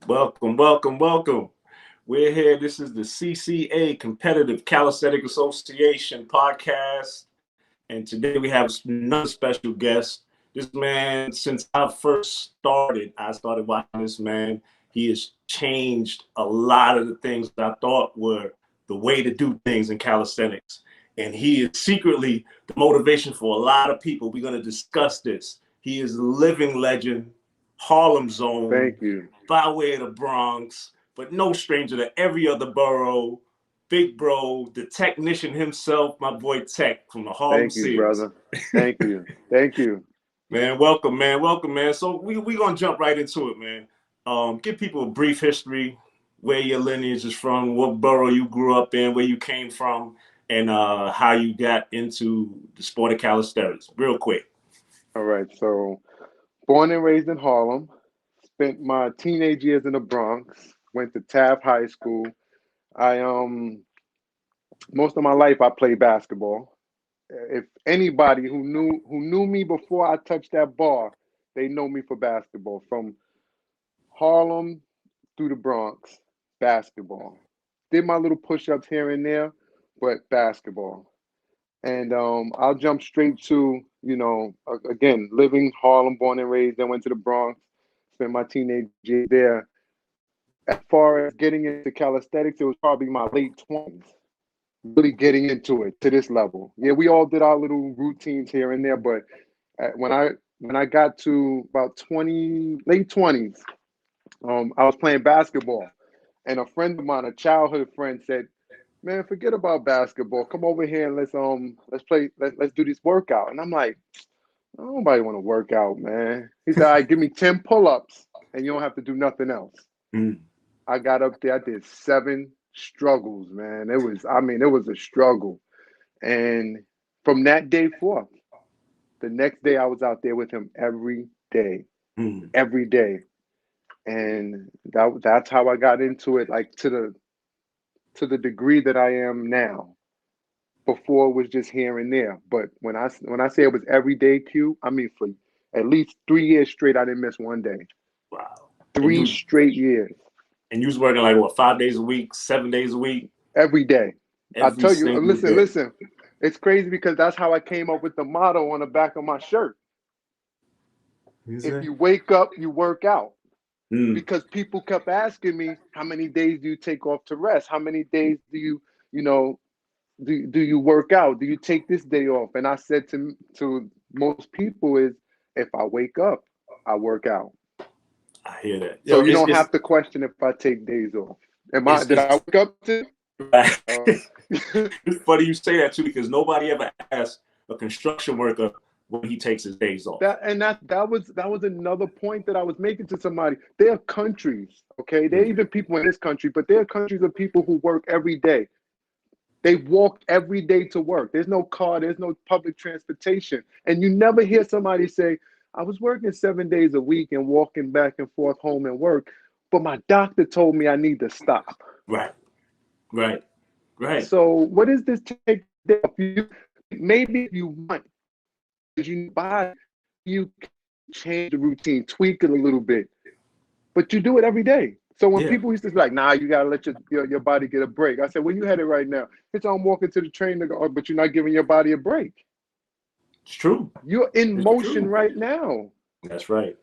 Welcome, welcome, welcome. We're here. This is the CCA Competitive Calisthenic Association podcast. And today we have another special guest. This man, since I first started, I started watching this man. He has changed a lot of the things that I thought were the way to do things in calisthenics. And he is secretly the motivation for a lot of people. We're going to discuss this. He is a living legend, Harlem zone. Thank you. By way of the Bronx, but no stranger to every other borough. Big bro, the technician himself, my boy Tech from the Harlem Thank you, Seels. brother. Thank you. Thank you. Man, welcome, man. Welcome, man. So we going to jump right into it, man. Give people a brief history, where your lineage is from, what borough you grew up in, where you came from, and how you got into the sport of calisthenics. Real quick. All right. So, born and raised in Harlem, spent my teenage years in the Bronx, went to Taft High School. I most of my life I played basketball. If anybody who knew me before I touched that bar, they know me for basketball. From Harlem through the Bronx, basketball. Did my little push-ups here and there, but basketball. And I'll jump straight to, again, living Harlem, born and raised, then went to the Bronx, spent my teenage years there. As far as getting into calisthenics, it was probably my late 20s, really getting into it to this level. Yeah, we all did our little routines here and there, but when I got to about late 20s, I was playing basketball, and a friend of mine, a childhood friend, said, "Man, forget about basketball. Come over here and let's do this workout." And I'm like, "Nobody want to work out, man." He said, "All right, give me 10 pull-ups, and you don't have to do nothing else." Mm. I got up there, I did 7 struggles, man. It was a struggle. And from that day forth, the next day I was out there with him every day, every day. And that's how I got into it, like to the degree that I am now. Before it was just here and there. But when I say it was every day, Q, I mean for at least 3 years straight, I didn't miss one day. Wow. 3 straight years. And you was working like what, 5 days a week, 7 days a week? Every day. I tell you, day. listen. It's crazy because that's how I came up with the motto on the back of my shirt. If you wake up, you work out. Because people kept asking me, how many days do you take off to rest? How many days do you work out? Do you take this day off? And I said to most people is, if I wake up, I work out. I hear that. So you don't have to question if I take days off. Did I wake up to? It's funny you say that too, because nobody ever asked a construction worker when he takes his days off. That was another point that I was making to somebody. There are countries, okay? There are even people in this country, but there are countries of people who work every day. They walk every day to work. There's no car, there's no public transportation. And you never hear somebody say, I was working 7 days a week and walking back and forth home and work, but my doctor told me I need to stop. Right. So what is this take? Maybe if you want, you can change the routine, tweak it a little bit, but you do it every day. So when people used to be like, nah, you gotta let your body get a break. I said, where you headed right now? It's I'm walking to the train, but you're not giving your body a break. It's true. You're in motion right now. That's right.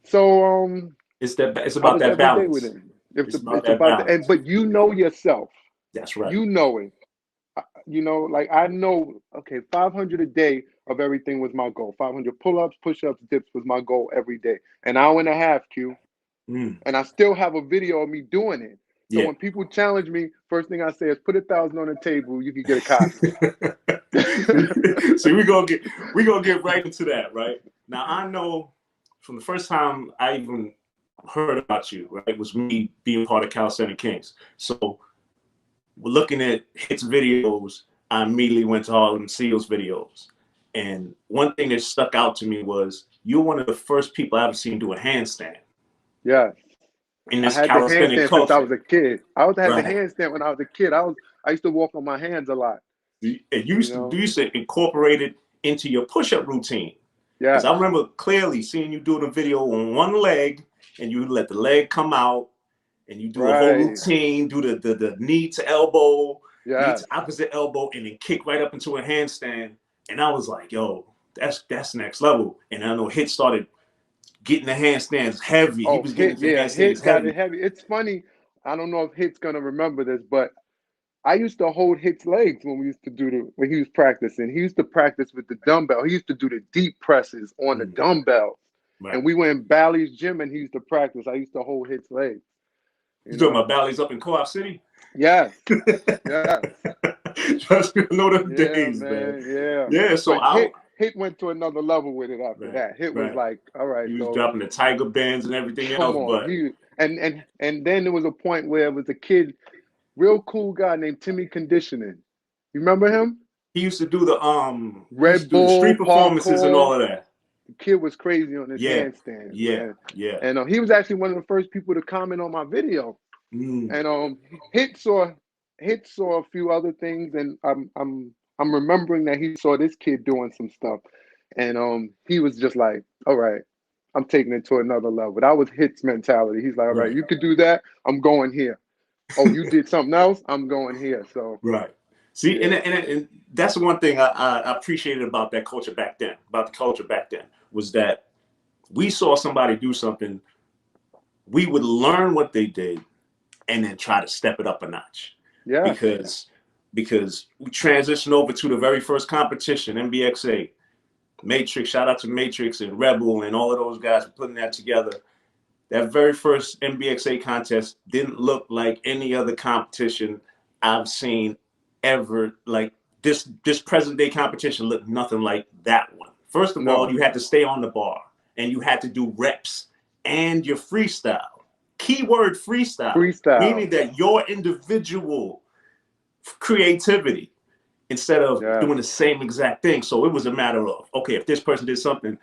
So it's about that balance. It's about that, but you know yourself. That's right. You know it. Like I know, okay, 500 a day of everything was my goal. 500 pull-ups, push-ups, dips was my goal every day. An hour and a half, Q. And I still have a video of me doing it. So when people challenge me, first thing I say is put 1,000 on the table. You can get a copy. So we're gonna get right into that, right? Now I know from the first time I even heard about you, right, was me being part of Calisthenic Kings. So we're looking at Hits videos. I immediately went to Harlem Seels videos, And one thing that stuck out to me was you're one of the first people I've seen do a handstand. Yeah. In I this had the calisthenic handstand since I was culture. a kid. Had the Right. handstand when I was a kid. I used to walk on my hands a lot. You used to incorporate it into your push-up routine. Yeah. Because I remember clearly seeing you do the video on one leg, and you let the leg come out, and you do a whole routine, do the knee to elbow, knee to opposite elbow, and then kick right up into a handstand. And I was like, yo, that's next level. And I know Hit started getting the handstands heavy. He was getting the handstands Hit got heavy. it heavy. It's funny. I don't know if Hit's gonna remember this, but I used to hold Hit's legs when we used to when he was practicing. He used to practice with the dumbbell. He used to do the deep presses on the dumbbell. Right. And we went in Bally's gym and he used to practice. I used to hold Hit's legs. You talking about Bally's up in Co-op City? Yes. Yes. Just know them days, man. Yeah. So Hit went to another level with it after that. Hit was like, all right. He was dropping the tiger bands and everything else. But and then there was a point where it was a kid, real cool guy named Timmy Conditioning. You remember him? He used to do the Red Bull street performances parkour. and all of that. The kid was crazy on his handstand. Yeah. And he was actually one of the first people to comment on my video. And Hit saw a few other things, and I'm remembering that he saw this kid doing some stuff, and he was just like, all right, I'm taking it to another level. That was Hit's mentality. He's like, all right, you could do that, I'm going here. Oh, you did something else, I'm going here. So see, and that's the one thing I appreciated about that culture back then, was that we saw somebody do something, we would learn what they did and then try to step it up a notch. Yeah. Because we transitioned over to the very first competition, MBXA, Matrix, shout out to Matrix and Rebel and all of those guys for putting that together. That very first MBXA contest didn't look like any other competition I've seen ever. Like this present day competition looked nothing like that one. First of all, you had to stay on the bar and you had to do reps and your freestyle. Keyword freestyle. Meaning that your individual creativity instead of doing the same exact thing. So it was a matter of, okay, if this person did something,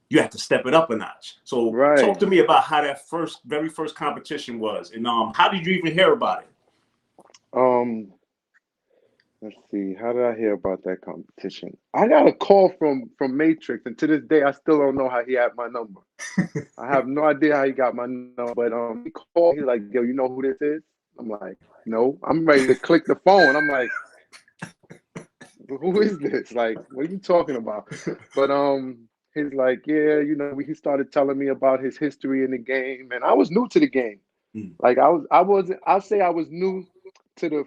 you have to step it up a notch. So talk to me about how that very first competition was, and how did you even hear about it? Let's see. How did I hear about that competition? I got a call from Matrix, and to this day, I still don't know how he had my number. I have no idea how he got my number, but he called. He's like, "Yo, you know who this is?" I'm like, "No." I'm ready to click the phone. I'm like, "Who is this? Like, what are you talking about?" But he's like, "Yeah, you know." He started telling me about his history in the game, and I was new to the game. Like I'll say I was new to the.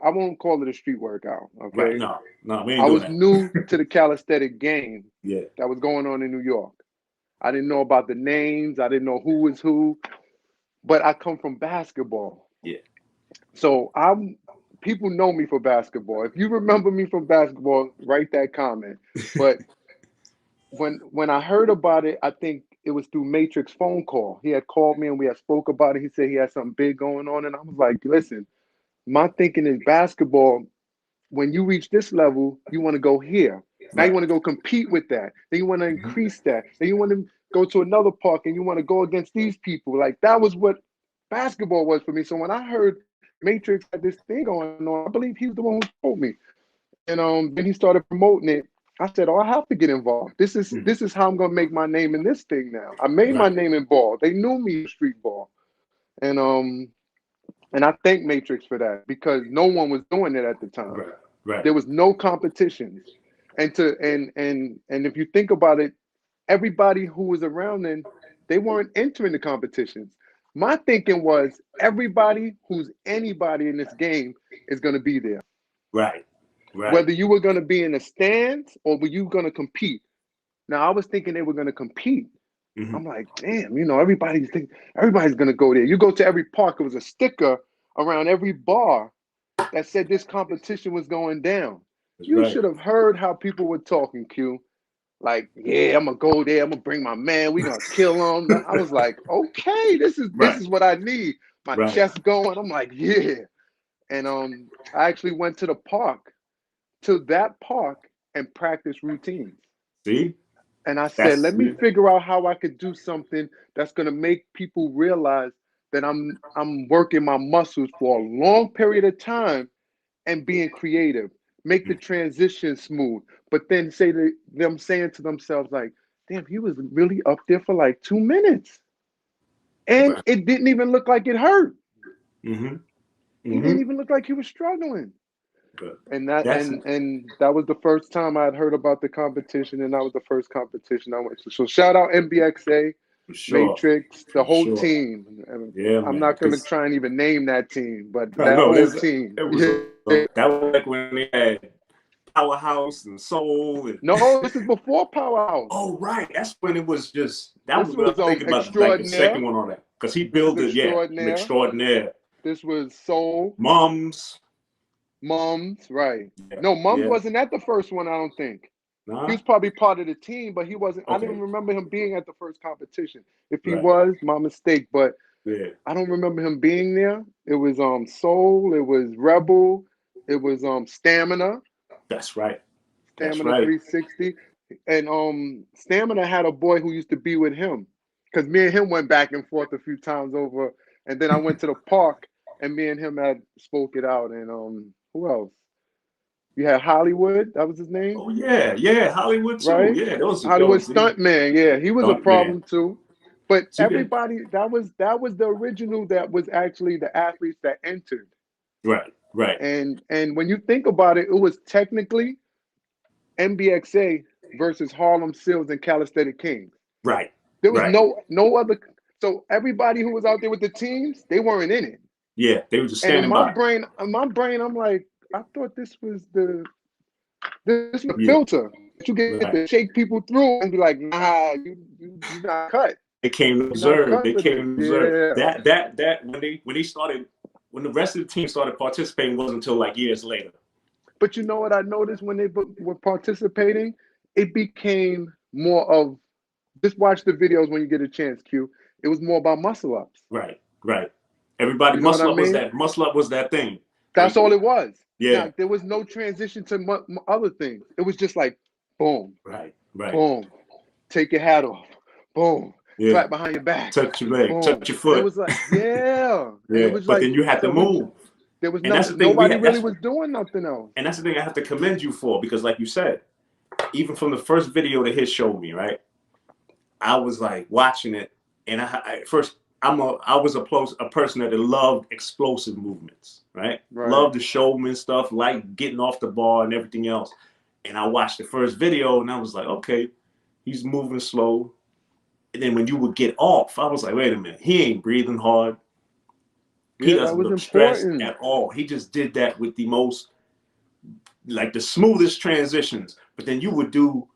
I won't call it a street workout. Okay. Right. No, we ain't I doing was that. new to the calisthenic game. Yeah. That was going on in New York. I didn't know about the names. I didn't know who was who. But I come from basketball. Yeah. So people know me for basketball. If you remember me from basketball, write that comment. But when I heard about it, I think it was through Matrix phone call. He had called me and we had spoke about it. He said he had something big going on. And I was like, listen, my thinking is basketball, when you reach this level, you want to go here. Now you want to go compete with that. Then you want to increase that. Then you want to go to another park and you want to go against these people. Like that was what basketball was for me. So when I heard Matrix had this thing going on, I believe he was the one who told me. And then he started promoting it. I said, "Oh, I have to get involved. This is how I'm gonna make my name in this thing now." I made my name in ball. They knew me in street ball. And I thank Matrix for that because no one was doing it at the time. Right. There was no competitions. And if you think about it, everybody who was around then, they weren't entering the competitions. My thinking was everybody who's anybody in this game is going to be there. Right. Whether you were going to be in the stands or were you going to compete. Now, I was thinking they were going to compete. I'm like, damn, everybody's going to go there. You go to every park, there was a sticker around every bar that said this competition was going down. You should have heard how people were talking, Q. Like, yeah, I'm going to go there. I'm going to bring my man. We're going to kill him. I was like, okay, this is what I need. My chest going. I'm like, yeah. And I actually went to that park, and practice routines. See, And I said, that's let me figure out how I could do something that's going to make people realize that I'm working my muscles for a long period of time and being creative, make the transition smooth, but then say to them, saying to themselves like, damn, he was really up there for like 2 minutes. And right. it didn't even look like it hurt. Mm-hmm. He Mm-hmm. didn't even look like he was struggling. But And that that's and that was the first time I had heard about the competition, and that was the first competition I went to. So shout out MBXA, for sure. Matrix, the For whole sure. team. And Yeah, I'm man. not gonna Because try and even name that team, but I that know whole there's team. it was that was like when they had Powerhouse and Soul and No, this is before Powerhouse. oh right, that's when it was just that This was what was I'm thinking about like the Extraordinaire. second one on that because he This was built it, yeah, Extraordinaire. extraordinaire. This was Soul. Mums, Mums, right. yeah, No, Mums yeah, wasn't at the first one, I don't think. He nah, was probably part of the team, but he wasn't. I didn't okay, remember him being at the first competition. If he right, was, my mistake. But yeah, I don't remember him being there. It was Soul, it was Rebel, it was Stamina, that's right, that's Stamina right. 360. And Stamina had a boy who used to be with him. Because me and him went back and forth a few times over. And then I went to the park and me and him had spoke it out. And who else? You had Hollywood, that was his name, Oh yeah, yeah, Hollywood too, right? yeah, those Hollywood those Stuntman, yeah, he was a stunt man. problem too. But So you get everybody, that was the original. That was actually the athletes that entered. right, right, And when you think about it, it was technically MBXA versus Harlem Seels and Calisthenic Kings. right, There was right. no other. So everybody who was out there with the teams, they weren't in it. Yeah, they were just And standing by. in my brain, I'm like, I thought this was the Yeah, filter that you get right. to shake people through and be like, nah, you not cut. They came to You're not observe. cut They for this. came to observe. Yeah. That when they started when the rest of the team started participating wasn't until like years later. But you know what I noticed when they were participating? It became more of just watch the videos when you get a chance, Q. It was more about muscle ups. Right, right. Everybody You know what I mean? muscle up was that thing. That's all it was. Yeah. Now, there was no transition to other things. It was just like, boom, Right, right. boom, take your hat off, boom, Yeah. clap behind your back, Touch your leg, boom. touch your It foot. was like, yeah. And it Yeah. was But like, then you had to so move. there was And that's no, the thing nobody really was doing nothing else. and that's the thing I have to commend you for because like you said, even from the first video that his showed me, right? I was like watching it, and I was a person that loved explosive movements, right? Right. Loved the showman stuff, like getting off the bar and everything else. And I watched the first video, and I was like, okay, he's moving slow. And then when you would get off, I was like, wait a minute, he ain't breathing hard. He Yeah, that doesn't was look stressed important. at all. He just did that with the most, like the smoothest transitions. But then you would do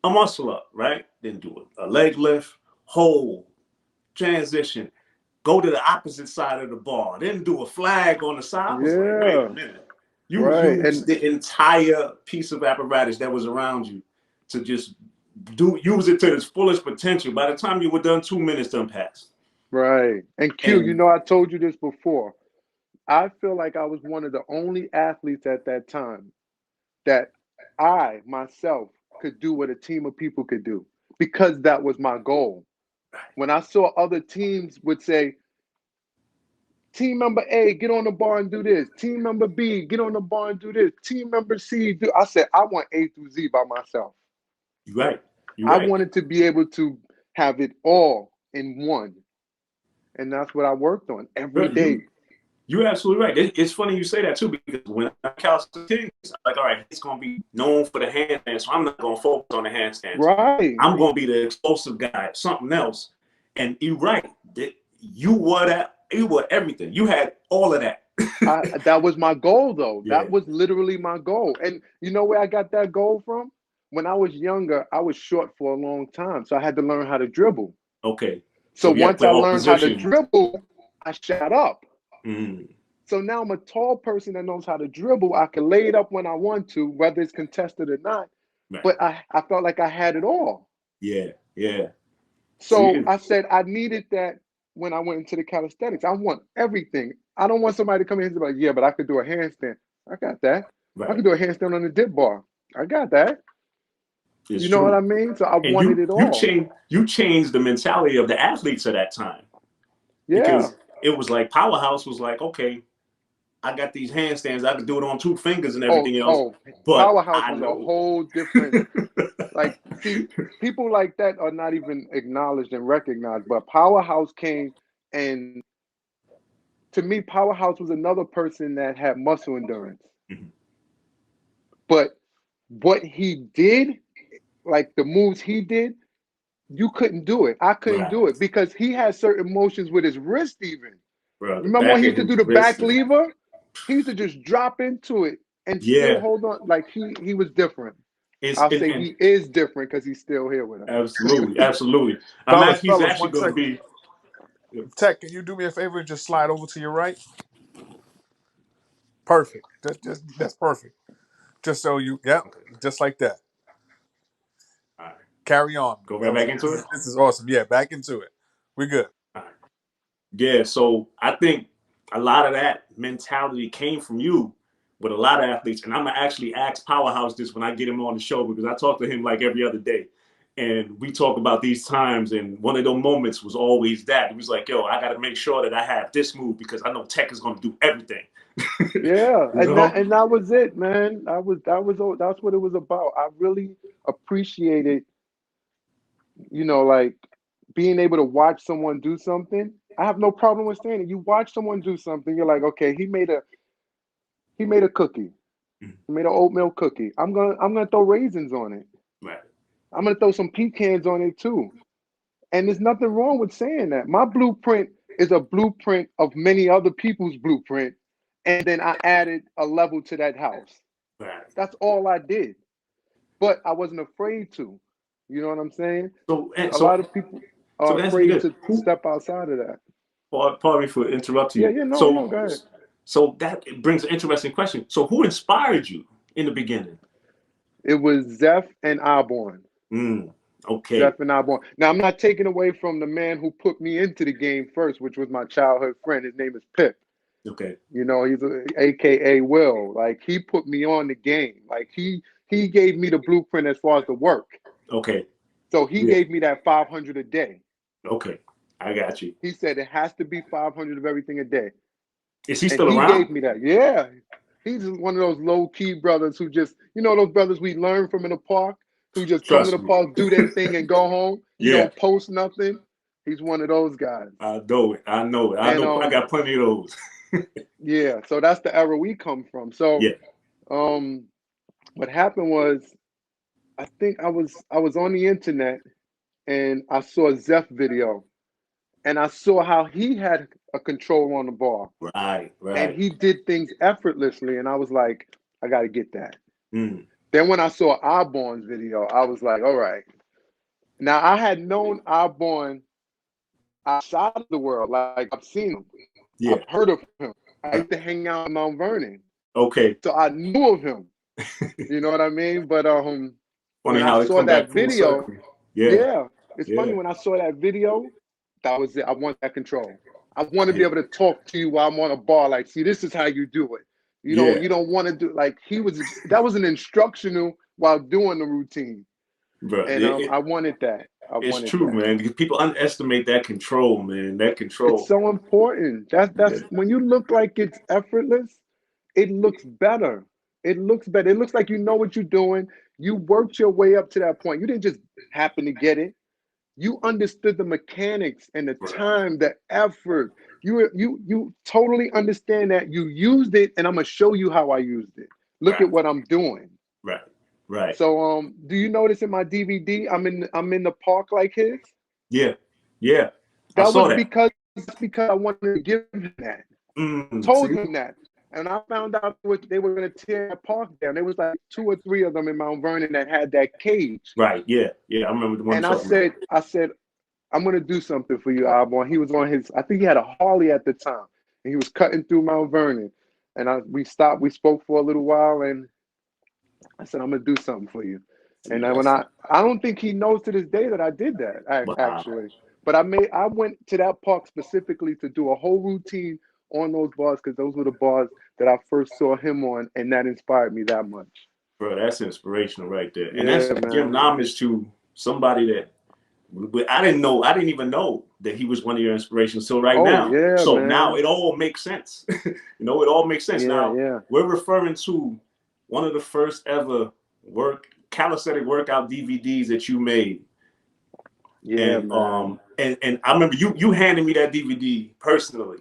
a muscle up, right? Then do a leg lift, hold, transition, go to the opposite side of the bar, then do a flag on the side. I was like, wait a Yeah. minute. You Right. used the entire piece of apparatus that was around you to just use it to its fullest potential. By the time you were done, 2 minutes done passed. Right. And Q, you And know, I told you this before. I feel like I was one of the only athletes at that time that I myself could do what a team of people could do because that was my goal. When I saw other teams would say, team member A, get on the bar and do this. Team member B, get on the bar and do this. Team member C, do. I said, I want A through Z by myself. you're right. You're I right. wanted to be able to have it all in one. And that's what I worked on every day. You're absolutely right. It's funny you say that too, because when I Calisthenic, I'm like, all right, it's going to be known for the handstand, so I'm not going to focus on the handstands. Right. I'm going to be the explosive guy, something else. And you're right. You were everything. You had all of that. That was my goal, though. Yeah. That was literally my goal. And you know where I got that goal from? When I was younger, I was short for a long time, so I had to learn how to dribble. Okay. So you had to once play I all learned how to positions. dribble, I shot up. Mm. So now I'm a tall person that knows how to dribble. I can lay it up when I want to, whether it's contested or not. Right. But I felt like I had it all. Yeah, yeah. So I said I needed that when I went into the calisthenics. I want everything. I don't want somebody to come in and be like, yeah, but I could do a handstand. I got that. Right. I could do a handstand on the dip bar. I got that. It's You know what I true. mean? So I And wanted it all. you changed the mentality of the athletes at that time, Yeah. because it was like Powerhouse was like, okay, I got these handstands, I can do it on 2 fingers and Oh, everything else, oh, but Powerhouse I was a know. whole different. Like, see, people like that are not even acknowledged and recognized. But Powerhouse came, and to me, Powerhouse was another person that had muscle endurance. Mhm. But what he did, like the moves he did, you couldn't do it. I couldn't Right, do it because he had certain motions with his wrist even. bro. The Remember when back he of used to do his the wrist back is, lever? He used to just drop into it and still yeah. hold on. Like he was different. It's I'll say and he is different because he's still here with us. absolutely, absolutely. Fellas, He's fellas, actually one going to second. be. Tech, can you do me a favor and just slide over to your right? Perfect. That's perfect. Just so you, yeah, Okay. just like that. All right. Carry on, Go right fellas. back into it. This is awesome. Yeah, back into it. We're good. All right. Yeah. So I think a lot of that mentality came from you with a lot of athletes, and I'm gonna actually ask Powerhouse this when I get him on the show, because I talk to him like every other day. And we talk about these times, and one of those moments was always that. He was like, yo, I got to make sure that I have this move because I know Tech is going to do everything. Yeah, You know? and that was it, man. That's what it was about. I really appreciated, like being able to watch someone do something. I have no problem with saying it. You watch someone do something, you're like, okay, he made a cookie. He made an oatmeal cookie. I'm gonna throw raisins on it. Right. I'm gonna throw some pecans on it too. And there's nothing wrong with saying that. My blueprint is a blueprint of many other people's blueprint. And then I added a level to that house. Right. That's all I did. But I wasn't afraid to. You know what I'm saying? So, A lot of people are answer me afraid this: to step outside of that. pardon me for interrupting Yeah, you. yeah, no, go ahead. So that brings an interesting question. So, who inspired you in the beginning? It was Zeph and Osborne. Okay. Zeph and Osborne. Now, I'm not taking away from the man who put me into the game first, which was my childhood friend. His name is Pip. Okay. He's AKA Will. Like he put me on the game. Like he gave me the blueprint as far as the work. Okay. So he Yeah. gave me that 500 a day. Okay. I got you. He said it has to be 500 of everything a day. Is he And still he around? gave me that. Yeah. He's just one of those low key brothers who just, those brothers we learn from in the park who just come to Trust the me. park, do their thing and go home. He Yeah. don't post nothing. He's one of those guys. I know it. I know it. I And know. I got plenty of those. yeah, so that's the era we come from. So Yeah. what happened was I think I was on the internet and I saw a Zeph video and I saw how he had a control on the bar Right. and Right. he did things effortlessly and I was like, I got to get that. Mm. Then when I saw Osborne's video, I was like, all right. Now I had known Osborne outside of the world, like I've seen him, Yeah. I've heard of him. I used to hang out in Mount Vernon, Okay. so I knew of him. You know what I mean? But Funny when I how it saw come back that full video, circle. Yeah. yeah, it's funny Yeah. when I saw that video, that was it. I want that control. I want to be Yeah. able to talk to you while I'm on a bar. Like, see, this is how you do it. Yeah. You don't want to do like that was an instructional while doing the routine. Bro, And I wanted that. I it's wanted true, that. man. Because people underestimate that control, man. That It's control. so important. That's Yeah. when you look like it's effortless, it looks better. It looks better. It looks like you know what you're doing. You worked your way up to that point. You didn't just happen to get it. You understood the mechanics and the Right. time, the effort. You totally understand that. You used it, and I'm gonna show you how I used it. Look at Right. what I'm doing. Right. Right. So do you notice in my DVD I'm in the park like his? Yeah. Yeah. I That saw was that. because I wanted to give him that. Told See? him that. And I found out they were going to tear that park down. There was like 2 or 3 of them in Mount Vernon that had that cage. Right. Yeah. Yeah. I remember the one And you're talking about. I said, I'm going to do something for you, Albon. He was on I think he had a Harley at the time. And he was cutting through Mount Vernon. And we stopped, we spoke for a little while. And I said, I'm going to do something for you. And See, then that's I don't think he knows to this day that I did that, wow. actually. But I went to that park specifically to do a whole routine on those bars because those were the bars that I first saw him on, and that inspired me that much. Bro, that's inspirational right there. And Yeah, that's man. giving homage to somebody that I didn't even know that he was one of your inspirations. So right Oh now, yeah, so now man. it all makes sense. It all makes sense. Yeah, Now yeah. we're referring to one of the first ever calisthenic workout DVDs that you made. Yeah, And man. and I remember you handed me that DVD personally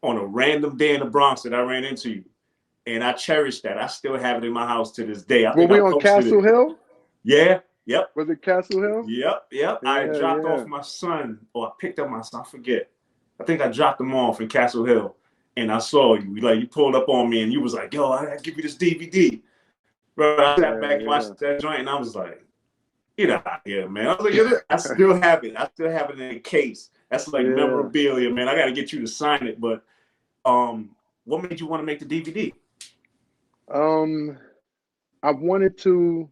on a random day in the Bronx that I ran into you. And I cherish that. I still have it in my house to this day. I Were think we I on posted Castle it. Hill? Yeah, yep. Was it Castle Hill? Yep. I Yeah, dropped yeah. off my son, or I picked up my son. I forget. I think I dropped him off in Castle Hill, and I saw you. Like you pulled up on me, and you was like, "Yo, I gotta give you this DVD." Bro, I sat back and Yeah, watched that joint, and I was like, "Get out of here, man!" I was like, "I still have it. I still have it in a case. That's like yeah. memorabilia, man. I gotta get you to sign it." But what made you want to make the DVD? I wanted to.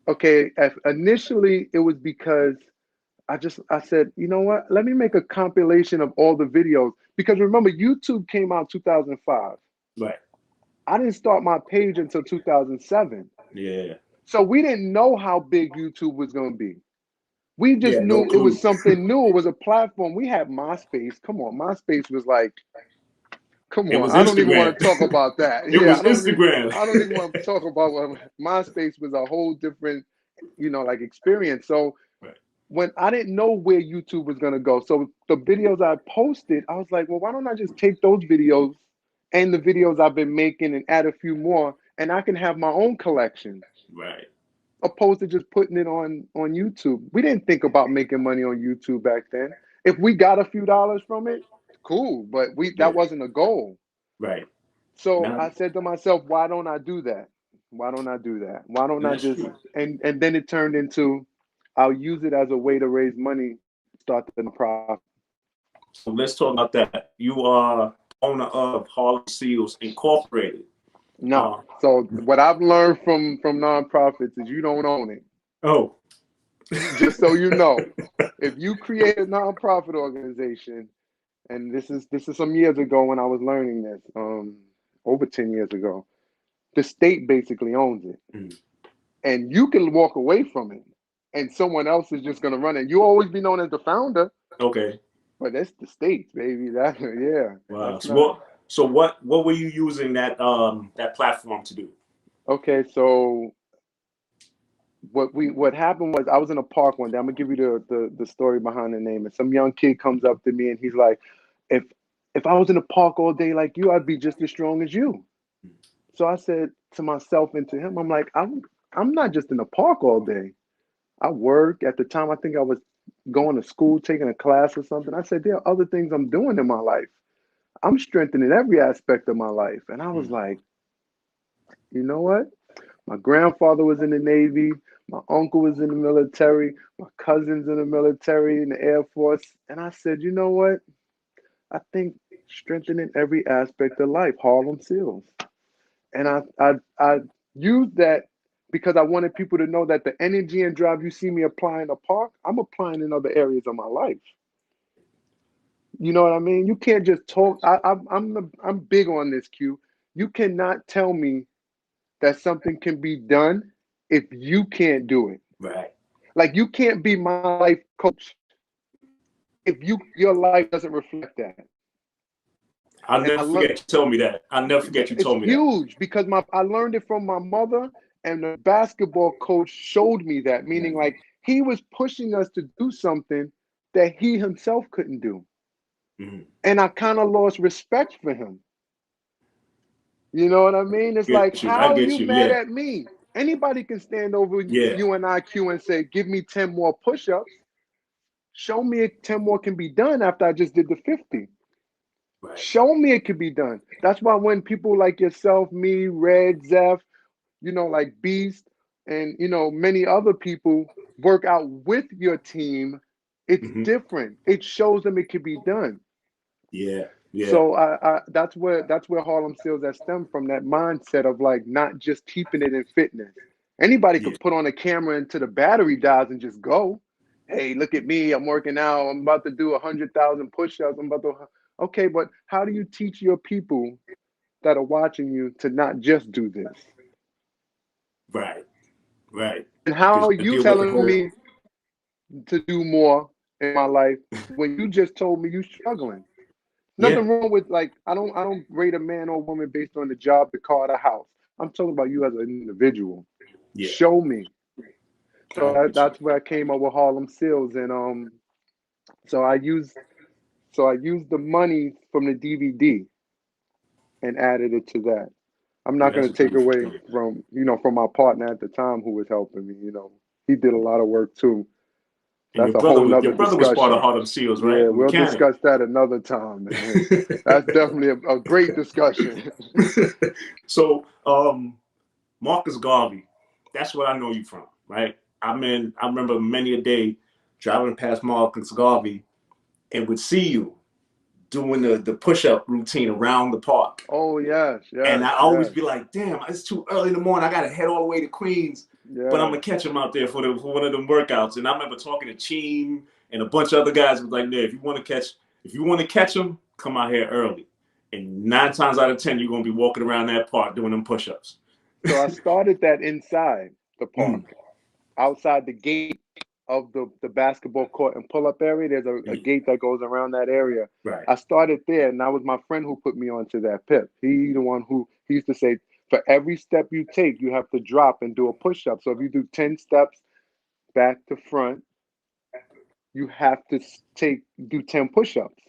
Okay, initially it was because I said, you know what? Let me make a compilation of all the videos because remember YouTube came out 2005. Right. I didn't start my page until 2007. Yeah. So we didn't know how big YouTube was going to be. We just Yeah, no knew it clue. was something new. It was a platform. We had MySpace. Come on, MySpace was like, come It on. was I don't even Instagram. want to talk about that. It Yeah, was Instagram. I don't even want to talk about what MySpace was a whole different, like experience. So Right. when I didn't know where YouTube was going to go, so the videos I posted, I was like, well, why don't I just take those videos and the videos I've been making and add a few more, and I can have my own collection, Right. opposed to just putting it on YouTube. We didn't think about making money on YouTube back then. If we got a few dollars from it, cool, but Yeah. that wasn't a goal. Right. So Now, I said to myself, why don't I do that? Why don't I do that? Why don't I that's just true. and then it turned into I'll use it as a way to raise money, start the nonprofit. So let's talk about that. You are owner of Harlem Seels Incorporated. No. So what I've learned from nonprofits is you don't own it. Oh. Just so you know, if you create a nonprofit organization, and this is some years ago when I was learning this, over 10 years ago, the state basically owns it. Mm. And you can walk away from it and someone else is just going to run it. You always be known as the founder, Okay. but that's the states, baby. That yeah. Wow. That's not So what were you using that platform to do? okay. So what happened was I was in a park one day. I'm gonna give you the story behind the name. And some young kid comes up to me and he's like, if I was in a park all day like you, I'd be just as strong as you. So I said to myself and to him, I'm like, I'm not just in the park all day. I work at the time. I think I was going to school, taking a class or something. I said, there are other things I'm doing in my life. I'm strengthening every aspect of my life. And I was like, you know what? My grandfather was in the Navy. My uncle was in the military. My cousin's in the military, in the Air Force. And I said, you know what? I think strengthening every aspect of life, Harlem Seals. And I used that because I wanted people to know that the energy and drive you see me applying in the park, I'm applying in other areas of my life. You know what I mean? You can't just talk. I'm big on this, Q. You cannot tell me that something can be done if you can't do it. Right. Like you can't be my life coach if your life doesn't reflect that. I'll And never forget you told me that. I'll never forget you it's told me that. huge because I learned it from my mother, and the basketball coach showed me that, meaning like he was pushing us to do something that he himself couldn't do. Mm-hmm. And I kind of lost respect for him. You know what I mean? It's like, I how are get you you. mad Yeah. at me? Anybody can stand over Yeah. you and IQ and say, give me 10 more push-ups. Show me if 10 more can be done after I just did the 50. Right. Show me it could be done. That's why when people like yourself, me, Red, Zeph, like Beast, and many other people work out with your team, it's Mm-hmm. different. It shows them it can be done. Yeah. Yeah. So that's where Harlem Seals that stem from, that mindset of like not just keeping it in fitness. Anybody Yeah. could put on a camera until the battery dies and just go. Hey, look at me! I'm working out. I'm about to do 100,000 push-ups. I'm about to. Okay, but how do you teach your people that are watching you to not just do this? Right. Right. And how are Because you deal with the telling whole. me to do more in my life when you just told me you struggling? Yeah. Nothing wrong with, like, I don't rate a man or woman based on the job, the car, the house. I'm talking about you as an individual. Yeah. Show me. So I get you. that's where I came up with Harlem Seels, and so I used the money from the DVD and added it to that. I'm Yeah, not that's going a to take beautiful away thing. from my partner at the time who was helping me. He did a lot of work too. And That's a whole nother your brother was part of discussion. Harlem Seals, right? Yeah, The we'll mechanic. discuss that another time, man. That's definitely a great discussion. So, Marcus Garvey, that's what I know you from, right? I remember many a day driving past Marcus Garvey and would see you doing the push-up routine around the park. Oh, yes, And yes, I always yes, be like, damn, it's too early in the morning. I got to head all the way to Queens, but I'm yes. going to catch him out there for one of them workouts. And I remember talking to Cheem and a bunch of other guys was like, yeah, if you want to catch him, come out here early. And 9 times out of 10, you're going to be walking around that park doing them push-ups. So I started that inside the park, Mm. outside the gate of the basketball court and pull-up area. There's a gate that goes around that area. Right. I started there, and that was my friend who put me onto that pip. He the one who he used to say, for every step you take, you have to drop and do a push-up. So if you do 10 steps back to front, you have to do 10 push-ups.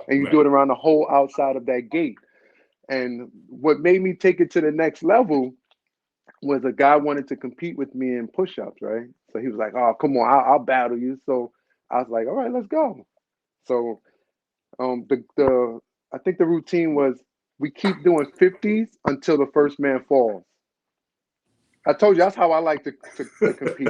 And you do Right. it around the whole outside of that gate. And what made me take it to the next level was a guy wanted to compete with me in push-ups, right? So he was like, "Oh, come on, I'll battle you." So I was like, "All right, let's go." So the I think the routine was we keep doing 50s until the first man falls. I told you that's how I like to compete.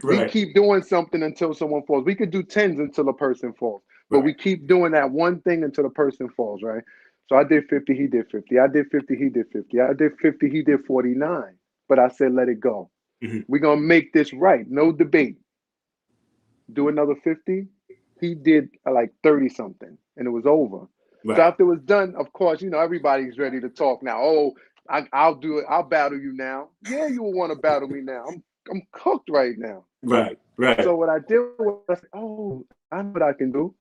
We Right. keep doing something until someone falls. We could do 10s until a person falls, but we Right. keep doing that one thing until the person falls, right? So I did 50, he did 50. I did 50, he did 50. I did 50, he did 49. But I said, let it go. Mm-hmm. We're going to make this right. No debate. Do another 50. He did like 30 something and it was over. So Right. after it was done, of course, everybody's ready to talk now. Oh, I'll do it. I'll battle you now. Yeah, you will want to battle me now. I'm cooked right now. Right. Right. So what I did was, I said, oh, I know what I can do.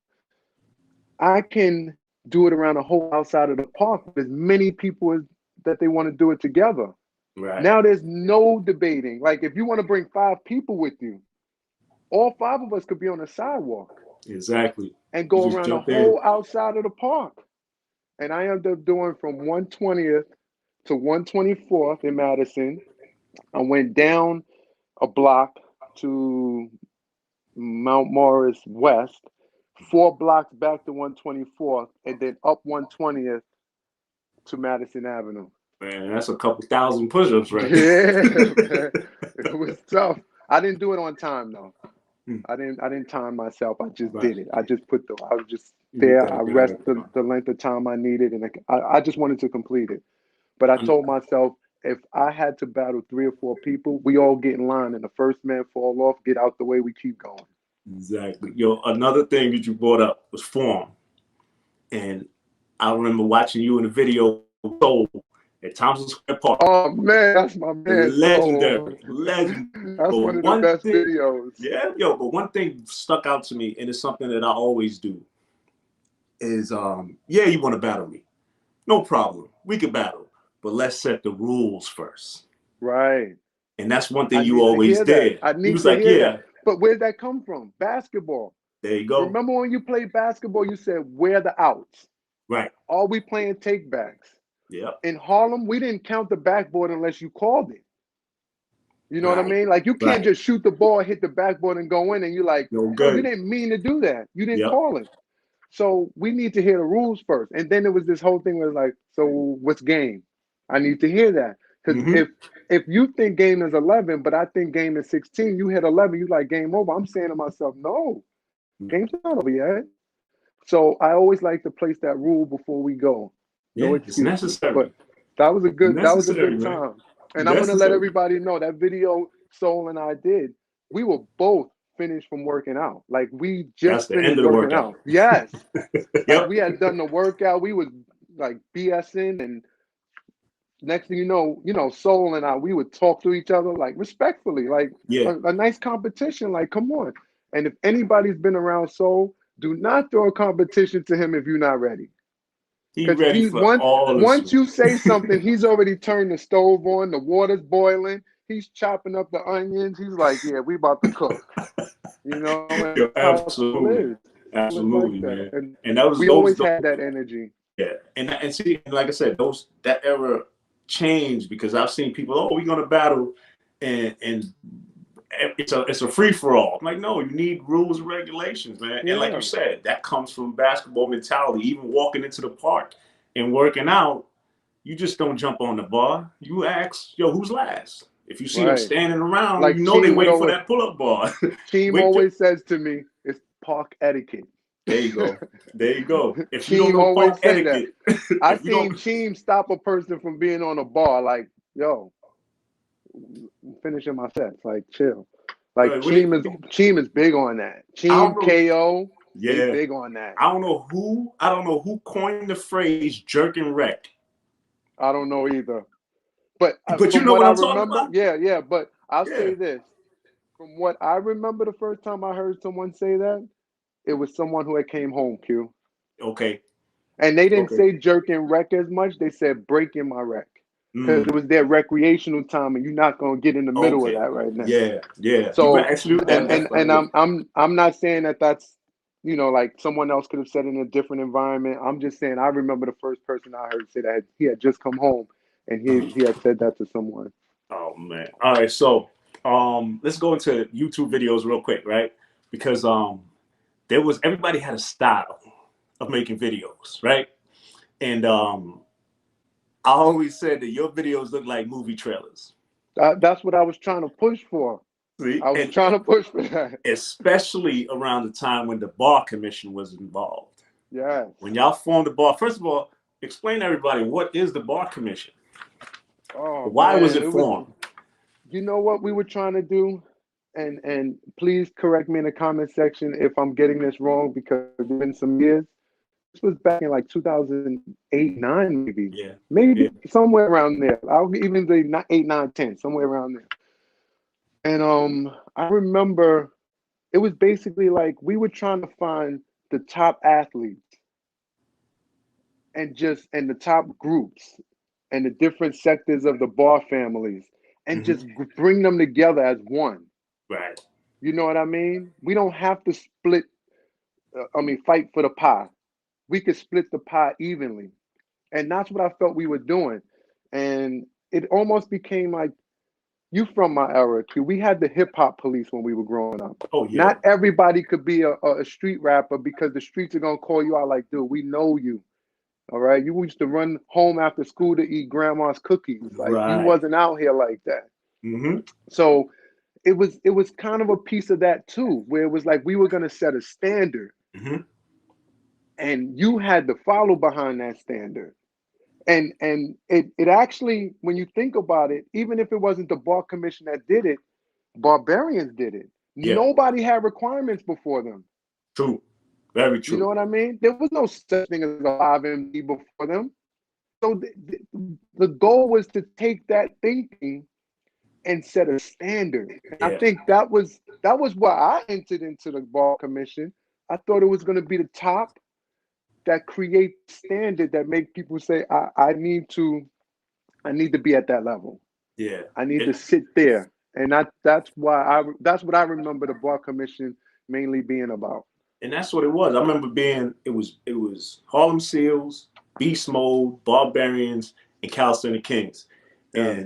I can do it around the whole outside of the park with as many people as that they want to do it together. Right. Now there's no debating. Like if you want to bring 5 people with you, all 5 of us could be on the sidewalk Exactly. and You go just around the jump in. whole outside of the park. And I ended up doing from 120th to 124th in Madison. I went down a block to Mount Morris West, 4 blocks back to 124th, and then up 120th to Madison Avenue. Man, that's a couple thousand push-ups right Yeah, there. man. It was tough. I didn't do it on time though. Hmm. I didn't time myself. I just Right. did it. I was just You hit there. that I right rest on. the length of time I needed, and I just wanted to complete it. But I I'm- told myself if I had to battle 3 or 4 people, we all get in line, and the first man fall off, get out the way, we keep going. Exactly. Yo, another thing that you brought up was form. And I remember watching you in the video Soul at Thompson Square Park. Oh man, that's my man. So Legendary. Legendary. that's But one of the one best thing, videos. yeah, yo, but one thing stuck out to me, and it's something that I always do, is yeah, you want to battle me. No problem. We could battle. But let's set the rules first. Right. And that's one I thing you need to always hear that. did. I He need was to like, hear that. yeah, But where'd that come from? Basketball. there you go. Remember when you played basketball, you said, where the outs? Right. Are we playing takebacks? Yep. In Harlem, we didn't count the backboard unless you called it. You know what I Right. mean? Like you can't Right. just shoot the ball, hit the backboard, and go in, and you're like, No yo, you good. didn't mean to do that. You didn't Yep. call it. So we need to hear the rules first. And then there was this whole thing where it's like, so what's game? I need to hear that. Because Mm-hmm. if you think game is 11, but I think game is 16, you hit 11, you like game over. I'm saying to myself, no, game's not over yet. So I always like to place that rule before we go. No Yeah, it's excuses. But necessary. that was a Necessary, good man. time. And I'm gonna let Necessary. everybody know that video Soul and I did, we were both finished from working out. Like we That's just the end finished of the working workout. out. Yes. Like Yep. we had done the workout. We was like BSing and next thing you know, Soul and I, we would talk to each other like respectfully, like Yeah, a nice competition. Like, come on. And if anybody's been around Soul, do not throw a competition to him if you're not ready. he Because ready for all the once smoke. you say something, he's already turned the stove on, the water's boiling, he's chopping up the onions. He's like, yeah, we about to cook. You know, and Yo, how Soul absolutely, is. Soul is like absolutely, that. man. And And that was we those, always had that energy. yeah. And see, like I said, that era changed because I've seen people, oh, we're gonna battle, and it's a free for all. I'm like, no, you need rules and regulations, man. And like you Yeah. said, that comes from basketball mentality. Even walking into the park and working out, you just don't jump on the bar. You ask, yo, who's last? If you see them Right. standing around, Like you know they Team would waiting for always that pull-up bar. Team Wait till, always says to me, it's park etiquette. there you go. There you go. If you don't Team know always park say that. etiquette, I if you seen don't, Team stop a person from being on a bar, like, yo, I'm finishing my sets, like chill. Like what it, Team is big on that. I Team don't know. KO, they Yeah, big on that. I don't know who coined the phrase jerk and wreck. I don't know either. But But you from know what what I I'm talking remember, about? yeah. But I'll Yeah. say this: from what I remember, the first time I heard someone say that, it was someone who had came home, Q. Okay. And they didn't Okay. say jerk and wreck as much. They said breaking my wreck. Because it Mm. was their recreational time and you're not gonna get in the middle of Okay. that right now. Yeah. Yeah. You can So actually do that. That's and funny. I'm not saying that that's like someone else could have said in a different environment. I'm just saying I remember the first person I heard say that he had just come home and he had said that to someone. Oh man. All right. So let's go into YouTube videos real quick, right? Because everybody had a style of making videos, right? And I always said that your videos look like movie trailers. That's what I was trying to push for. See? I was And trying to push for that. especially around the time when the bar commission was involved. Yes. When y'all formed the bar, first of all, explain to everybody what is the bar commission? Oh Why was man, it it was. formed? You know what we were trying to do, and please correct me in the comment section if I'm getting this wrong because it's been some years. This was back in like 2008, 9, Yeah. maybe Yeah. somewhere around there. I'll even say 8, 9, 10, somewhere around there. And I remember it was basically like we were trying to find the top athletes and the top groups and the different sectors of the bar families and Mm-hmm. just bring them together as one. Right. You know what I mean? We don't have to split, fight for the pie. We could split the pie evenly. And that's what I felt we were doing. And it almost became like you from my era, Q. We had the hip hop police when we were growing up. Oh yeah. Not everybody could be a street rapper because the streets are going to call you out like, dude, we know you. All right. You used to run home after school to eat grandma's cookies. Like you Right. wasn't out here like that. Mm-hmm. So it was kind of a piece of that too, where it was like we were gonna set a standard Mm-hmm. and you had to follow behind that standard. And it actually, when you think about it, even if it wasn't the bar commission that did it, Barbarians did it. Yeah. Nobody had requirements before them. True. Very You know true. what I mean? There was no such thing as a live MD before them. So the goal was to take that thinking and set a standard. And I Yeah. think that was why I entered into the bar commission. I thought it was going to be the top that create standard that make people say, I need to be at that level. Yeah. I need to sit there. And that's what I remember the bar commission mainly being about. And that's what it was. I remember it was Harlem Seels, Beast Mode, Barbarians, and Calisthenic Kings. Yeah.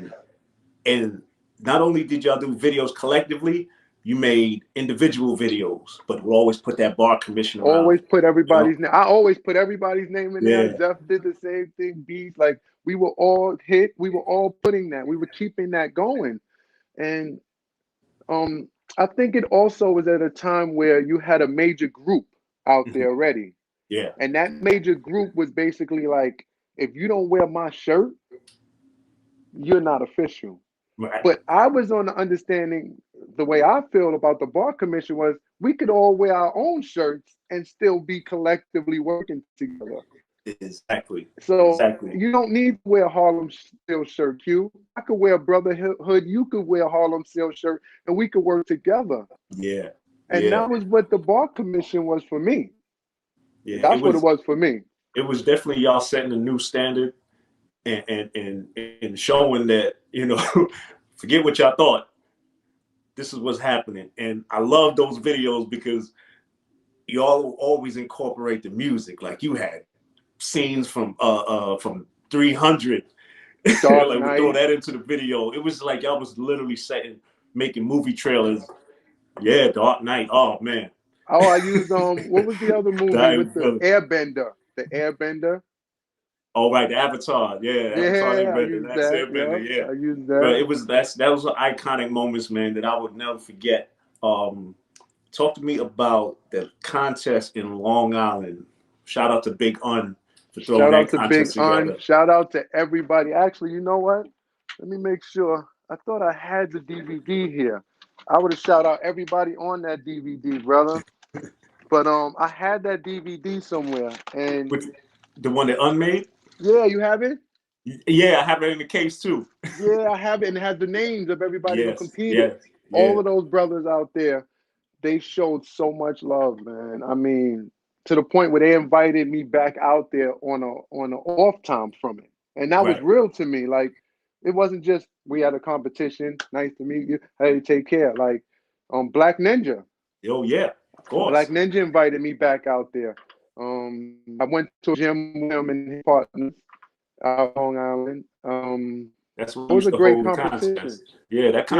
And not only did y'all do videos collectively, you made individual videos, but we'll always put that bar commission around Always it. put You know? everybody's name. I always put everybody's name in there. Yeah. Zeph did the same thing. Beats, like we were all hit. We were all putting that. We were keeping that going. And I think it also was at a time where you had a major group out there already. Yeah. And that major group was basically like, if you don't wear my shirt, you're not official. Right. But I was on the understanding, the way I feel about the bar commission was we could all wear our own shirts and still be collectively working together. Exactly. So Exactly. you don't need to wear a Harlem Steel shirt, Q. I could wear a Brotherhood. You could wear a Harlem Steel shirt, and we could work together. Yeah. And Yeah. that was what the bar commission was for me. Yeah. That's what it was for me. It was definitely y'all setting a new standard and showing that, you know, forget what y'all thought. This is what's happening. And I love those videos because y'all always incorporate the music. Like you had scenes from 300. Dark Like we throw Knight. that into the video. It was like y'all was literally making movie trailers. Yeah, Dark Knight. Oh man. Oh, I used what was the other movie with the Brother. Airbender? The Airbender. Oh right, the Avatar. Yeah, Avatar Yeah, I Airbender. used That's that. Airbender. Yep, Yeah. I used But that. that was iconic moments, man, that I would never forget. Talk to me about the contest in Long Island. Shout out to Big Un for throwing Shout out that to Big contest Un. together. Shout out to everybody. Actually, you know what? Let me make sure. I thought I had the DVD here. I would have shout out everybody on that DVD, brother. But I had that DVD somewhere, and With the one that Unmade? yeah, you have it. Yeah, I have it in the case too. Yeah, I have it, and it has the names of everybody who Yes, competed. yes, yeah. All of those brothers out there, they showed so much love, man. I mean, to the point where they invited me back out there on an off time from it, and that was Right. real to me. Like, it wasn't just we had a competition. Nice to meet you. Hey, take care. Like, Black Ninja. Oh yeah, of Black course. Ninja invited me back out there. I went to a gym with him and his partners out on Long Island. That's what It we was used a to great hold the competition. contest. Yeah, Yeah. that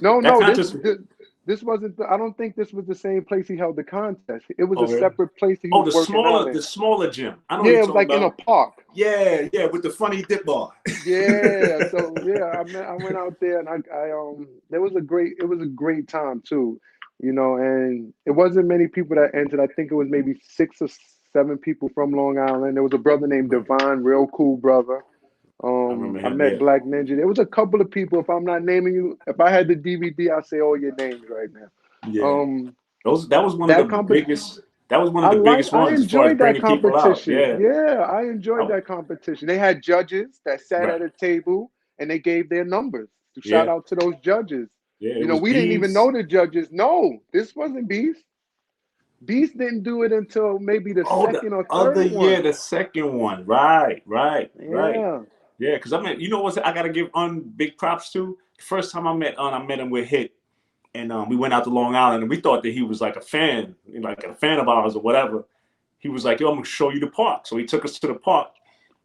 No. This contest. this, this wasn't. I don't think this was the same place he held the contest. It was Oh a really? separate place that he Oh, was working out in. the smaller gym. I know what Yeah, you're it was talking like in a about. park. Yeah, yeah, with the funny dip bar. Yeah. So yeah, I went out there and there was it was a great time too, you know, and it wasn't many people that entered. I think it was maybe 6 or 7 people from Long Island. There was a brother named Right. Devon, real cool brother. I remember I him. met Yeah, Black Ninja. There was a couple of people. If I'm not naming you, if I had the DVD, I'd say all your names right now. yeah. That was one of the That comp biggest. That was one of the biggest I ones as far as enjoyed that bringing people out. competition. Yeah. Yeah, I enjoyed I- that competition. They had judges that sat right. at a table and they gave their numbers. So shout Yeah. out to those judges. Yeah. You It know, was we didn't even know Beast. the judges. No, this wasn't Beast. Beast didn't do it until maybe the Oh, the second or other third year, one. the second one. Right. Right. Right. Yeah. Yeah. Because I mean, you know what? I gotta give big props to. The first time I met him with Hit. And we went out to Long Island, and we thought that he was like a fan of ours or whatever. He was like, "Yo, I'm gonna show you the park." So he took us to the park,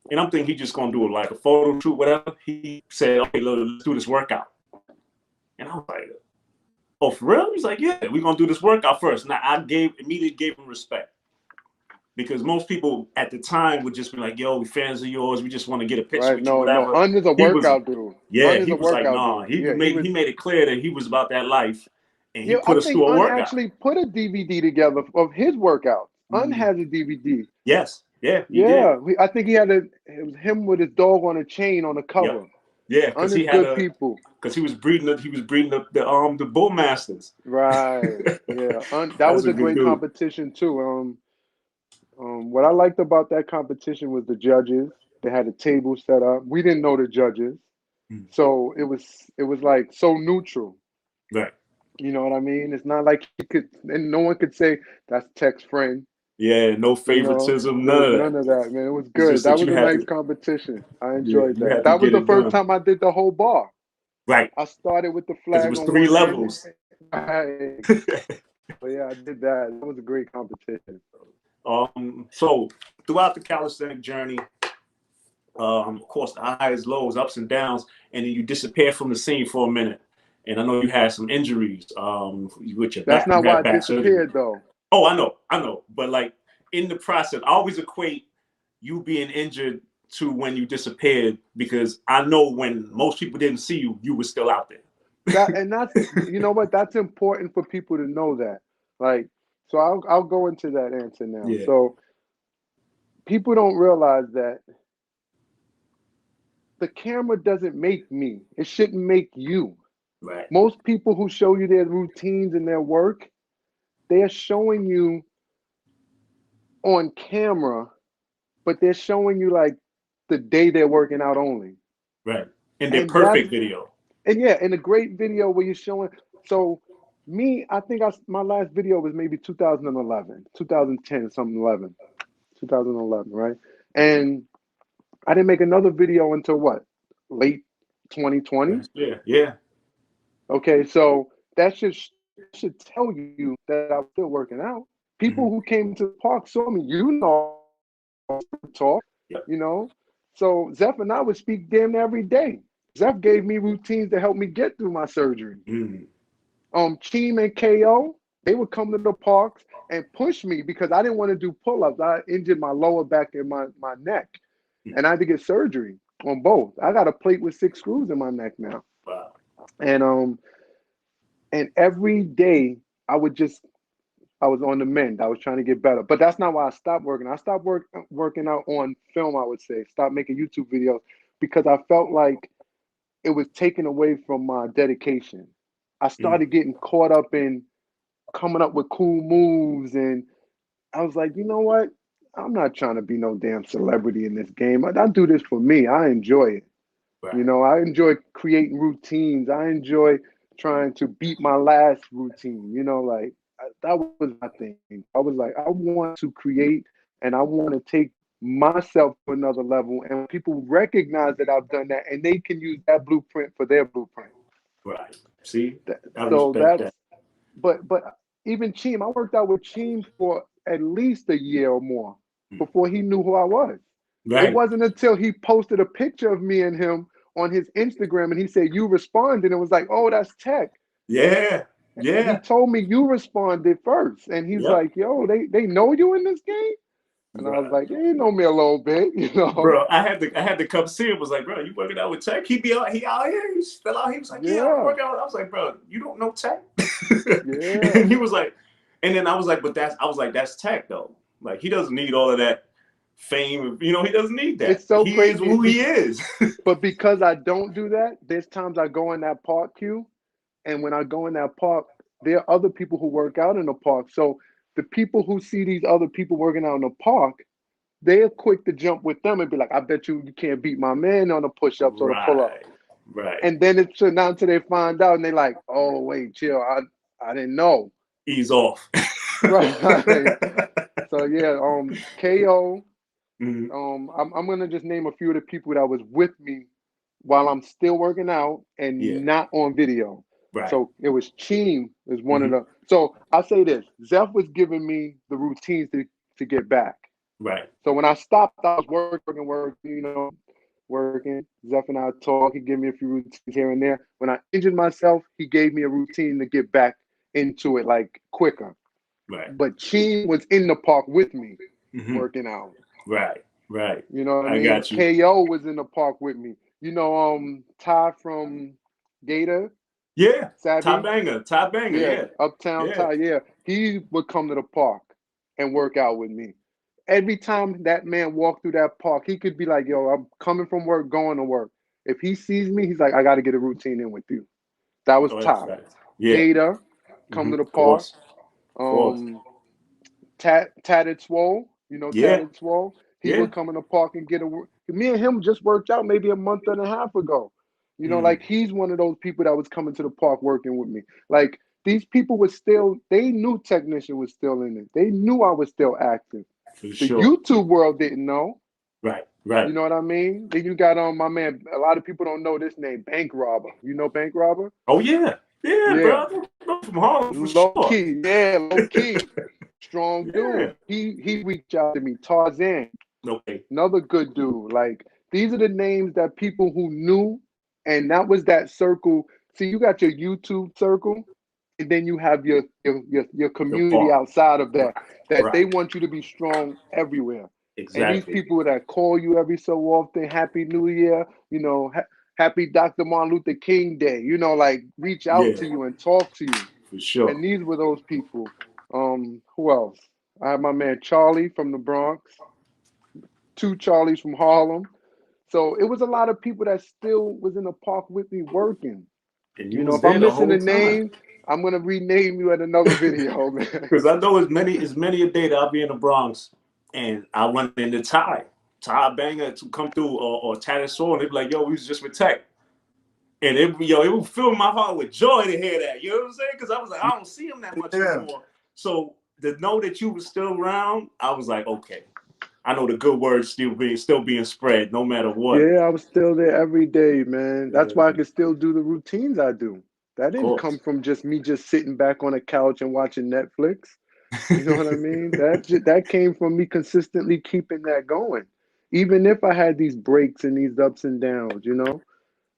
and I'm thinking he's just gonna do like a photo shoot, whatever. He said, "Okay, let's do this workout." And I was like, "Oh, for real?" He's like, "Yeah, we're gonna do this workout first." Now I immediately gave him respect because most people at the time would just be like, "Yo, we fans of yours. We just want to get a picture Right. with you, No. whatever." Under's a He was, workout dude. yeah, Under's he a was like, workout "Nah." dude. Yeah, he was. He made it clear that he was about that life, and he Yeah, I put us think through a Un workout. actually put a DVD together of his workouts. Un Mm. has a DVD. Yes, yeah, he did. Yeah, I think he had it was him with his dog on a chain on the Yep, cover. yeah, because Un is good people. he was breeding the bull masters. Right. Yeah. That That's was a a good great dude. competition too. What I liked about that competition was the judges. They had a table set up. We didn't know the judges, Mm. so it was like so neutral. Right. You know what I mean? It's not like he could, and no one could say that's Tech's friend. Yeah, no You know, favoritism, there none was of that. none of that, man. It was It's good. just That that was you a had nice to, competition. I yeah, enjoyed you that. had to That was get the it first done. time I did the whole bar. Right, I started with the because it flag was on 3 one end. levels. Right. But yeah, I did that. That was a great competition. So throughout the calisthenic journey, of course, the highs, lows, ups and downs, and then you disappear from the scene for a minute. And I know you had some injuries with your That's back. You not why I had back surgery. disappeared though. Oh, I know. But like in the process, I always equate you being injured to when you disappeared because I know when most people didn't see you, you were still out there. That's you know what? That's important for people to know that. Like, so I'll go into that answer now. Yeah. So people don't realize that the camera doesn't make me. It shouldn't make you. Right. Most people who show you their routines and their work, they are showing you on camera but they're showing you like the day they're working out only. Right. And their And that's perfect video. and yeah, in a great video where you're showing. So me, I think my last video was maybe 2011, 2010, something 11, 2011, right? And I didn't make another video until what? Late 2020. Yeah. Yeah. Okay, so that should tell you that I was still working out. People who came to the park saw me, talk, Yep. you know. So Zeph and I would speak damn near every day. Zeph gave me routines to help me get through my surgery. Cheem and KO, they would come to the parks and push me because I didn't want to do pull-ups. I injured my lower back and my neck, and I had to get surgery on both. I got a plate with 6 screws in my neck now. Wow. And every day I was on the mend. I was trying to get better, but that's not why I stopped working. I stopped working out on film. I would say stop making YouTube videos because I felt like it was taken away from my dedication. I started getting caught up in coming up with cool moves, and I was like, you know what? I'm not trying to be no damn celebrity in this game. I do this for me. I enjoy it. Right. You know, I enjoy creating routines. I enjoy trying to beat my last routine. You know, like that was my thing. I was like, I want to create and I want to take myself to another level, and people recognize that I've done that, and they can use that blueprint for their blueprint. Right. See, I So respect that. but even Cheem, I worked out with Cheem for at least a year or more before he knew who I was. Right. It wasn't until he posted a picture of me and him on his Instagram and he said, you responded, and it was like, oh, that's Tech. Yeah. And he told me you responded first. And he's like, yo, they know you in this game? And I was like, they know me a little bit, you know. Bro, I had to come see him. Was like, bro, you working out with Tech? He out here. He's still out. He was like, yeah, I'm working out. I was like, bro, you don't know Tech? Yeah. And he was like, and then I was like, that's Tech though. Like he doesn't need all of that fame. You know, he doesn't need that. It's so he crazy. Is who he is. But because I don't do that, there's times I go in that park queue, and when I go in that park, there are other people who work out in the park. So the people who see these other people working out in the park, they're quick to jump with them and be like, I bet you can't beat my man on the push-ups or the pull-ups. Right. And then it's not until they find out and they're like, oh, wait, chill. I didn't know. Ease off. Right. So yeah, KO. I'm gonna just name a few of the people that was with me while I'm still working out and not on video. Right. So it was Cheem is one of the. So I'll say this: Zeph was giving me the routines to get back. Right. So when I stopped, I was working, you know, working. Zeph and I talk. He gave me a few routines here and there. When I injured myself, he gave me a routine to get back into it like quicker. Right. But Cheem was in the park with me, working out. Right. Right. You know what I mean? Got you. KO was in the park with me. You know, Ty from Gator. Yeah. Savvy? Ty Banger. Yeah. Uptown Ty. Yeah. He would come to the park and work out with me. Every time that man walked through that park, he could be like, yo, I'm coming from work, going to work. If he sees me, he's like, I got to get a routine in with you. That was Ty. Right. Yeah. Gator, come to the park. Tatted Swole, you know, Tatted Swole. He would come in the park and get a work. Me and him just worked out maybe a month and a half ago. You know, like he's one of those people that was coming to the park working with me. Like these people were still, they knew Technician was still in it. They knew I was still active. The YouTube world didn't know. Right. You know what I mean? Then you got my man, a lot of people don't know this name, Bank Robber. You know Bank Robber? Oh yeah. Yeah, brother. From Harlem, low key. Strong dude. He reached out to me. Tarzan. Okay. Another good dude. Like these are the names that people who knew, and that was that circle. See, you got your YouTube circle, and then you have your community outside of that. That they want you to be strong everywhere. Exactly. And these people that call you every so often, Happy New Year, you know, Happy Dr. Martin Luther King Day, you know, like reach out to you and talk to you. For sure. And these were those people. Who else? I have my man Charlie from the Bronx, 2 Charlies from Harlem. So it was a lot of people that still was in the park with me working. And you know, if I'm missing a name, I'm gonna rename you at another video, man. Because I know as many a day that I'll be in the Bronx and I run into Ty. Todd Banger to come through or Tatted Soul, and they'd be like, yo, we was just with Tech. And it would fill my heart with joy to hear that. You know what I'm saying? Because I was like, I don't see him that much anymore. So to know that you were still around, I was like, okay, I know the good word still being spread no matter what. Yeah, I was still there every day, man. That's why I could still do the routines I do. That didn't come from me just sitting back on a couch and watching Netflix. You know what I mean? That came from me consistently keeping that going. Even if I had these breaks and these ups and downs, you know,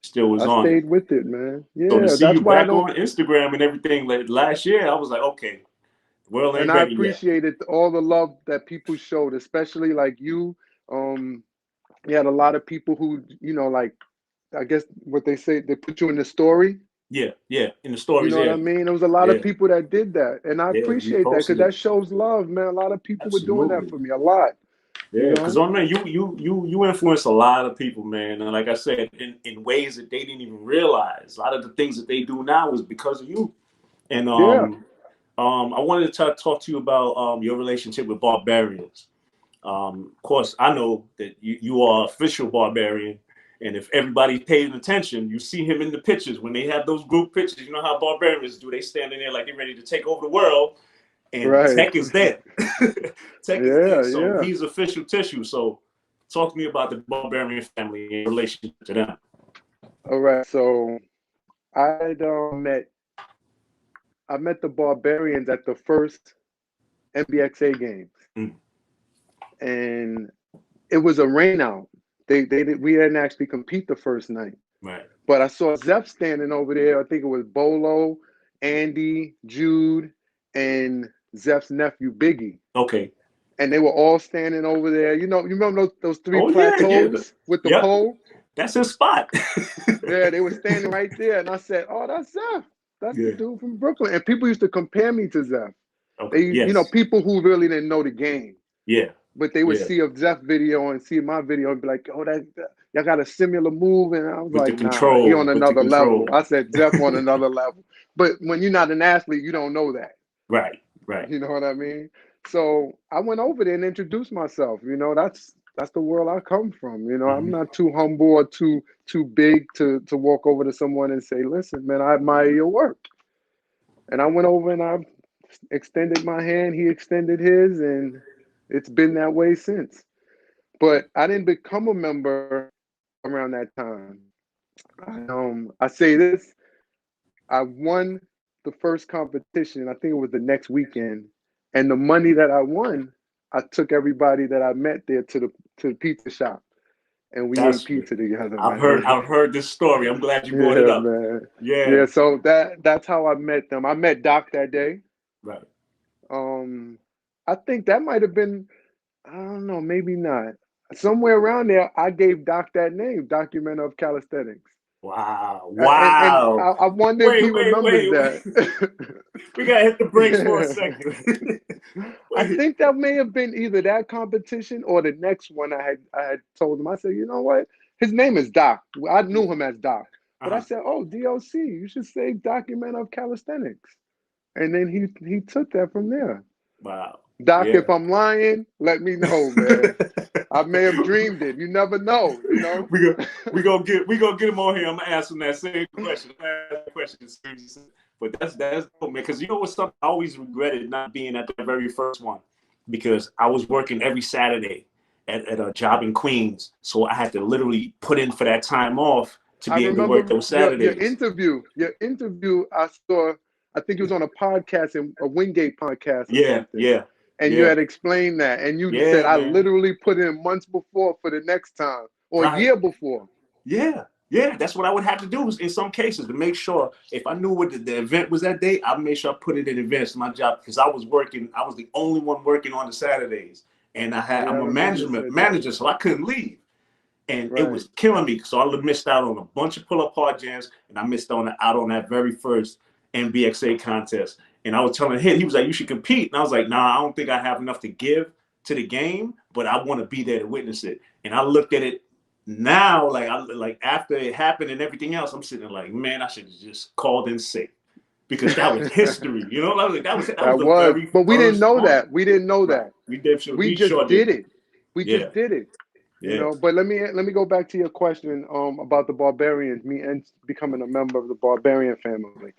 still was I on stayed with it, man. Yeah, so to see that's you why I back don't. on Instagram and everything like last year, I was like, okay, the world ain't And I ready yet. appreciated all the love that people showed, especially like you. You had a lot of people who, you know, like, I guess what they say, they put you in the story. Yeah, in the You stories, know what I mean? There was a lot of people that did that, and I appreciate that because that shows love, man. A lot of people were doing that for me, a lot. Yeah, because man, you influence a lot of people, man. And like I said, in ways that they didn't even realize. A lot of the things that they do now is because of you. And I wanted to talk to you about your relationship with Barbarians. Of course, I know that you are official Barbarian. And if everybody's paying attention, you see him in the pictures. When they have those group pictures, you know how Barbarians do. They standing there like they're ready to take over the world. And Tech is there. Tech is there. So he's official tissue. So talk to me about the Barbarian family and relationship to them. All right. So I met the Barbarians at the first NBXA games. And it was a rain out. We didn't actually compete the first night. Right. But I saw Zeph standing over there. I think it was Bolo, Andy, Jude, and Zeph's nephew Biggie. Okay. And they were all standing over there. You remember those three plateaus with the pole? That's his spot. Yeah, they were standing right there. And I said, oh, that's Zeph. That's the dude from Brooklyn. And people used to compare me to Zeph. Okay. You know, people who really didn't know the game. Yeah. But they would see a Zeph video and see my video and be like, oh, y'all got a similar move. And I was like, nah, he on another level. I said, Zeph on another level. But when you're not an athlete, you don't know that. Right. You know what I mean? So I went over there and introduced myself. You know, that's the world I come from. You know, I'm not too humble or too big to walk over to someone and say, listen, man, I admire your work. And I went over and I extended my hand. He extended his, and it's been that way since. But I didn't become a member around that time. I say this, I won the first competition. I think it was the next weekend. And the money that I won, I took everybody that I met there to the pizza shop. And we ate pizza together. I've heard this story. I'm glad you brought it up. Man. Yeah. Yeah, so that's how I met them. I met Doc that day. Right. I think that might have been, I don't know, maybe not. Somewhere around there, I gave Doc that name, Documenter of Calisthenics. Wow. And I wonder if he remembers that. We got to hit the brakes for a second. I think that may have been either that competition or the next one I had told him. I said, you know what? His name is Doc. I knew him as Doc. But I said, oh, DOC, you should say Documenter of Calisthenics. And then he took that from there. Wow. Doc, if I'm lying, let me know, man. I may have dreamed it. You never know, you know. we gonna get him on here. I'm gonna ask him that same question. But that's cool, man. Because you know what's something I always regretted not being at the very first one, because I was working every Saturday at a job in Queens, so I had to literally put in for that time off to be able to work those Saturdays. Your interview, I saw. I think it was on a podcast, a Wingate podcast. Yeah. And you had explained that, and you said, I literally put in months before for the next time, or a year before. Yeah, that's what I would have to do in some cases to make sure if I knew what the event was that day, I'd make sure I put it in advance to my job, because I was the only one working on the Saturdays, and I'm a manager, so I couldn't leave. And it was killing me. So I missed out on a bunch of pull-up hard jams, and I missed out on that very first NBXA contest. And I was telling him, he was like, you should compete. And I was like, nah, I don't think I have enough to give to the game, but I want to be there to witness it. And I looked at it now, like after it happened and everything else, I'm sitting there like, man, I should have just called in sick, because that was history. You know, that was but we didn't know that. We didn't know that. We just did it. We just did it. You Yeah. know, but let me go back to your question about the Barbarians, me and becoming a member of the Barbarian family.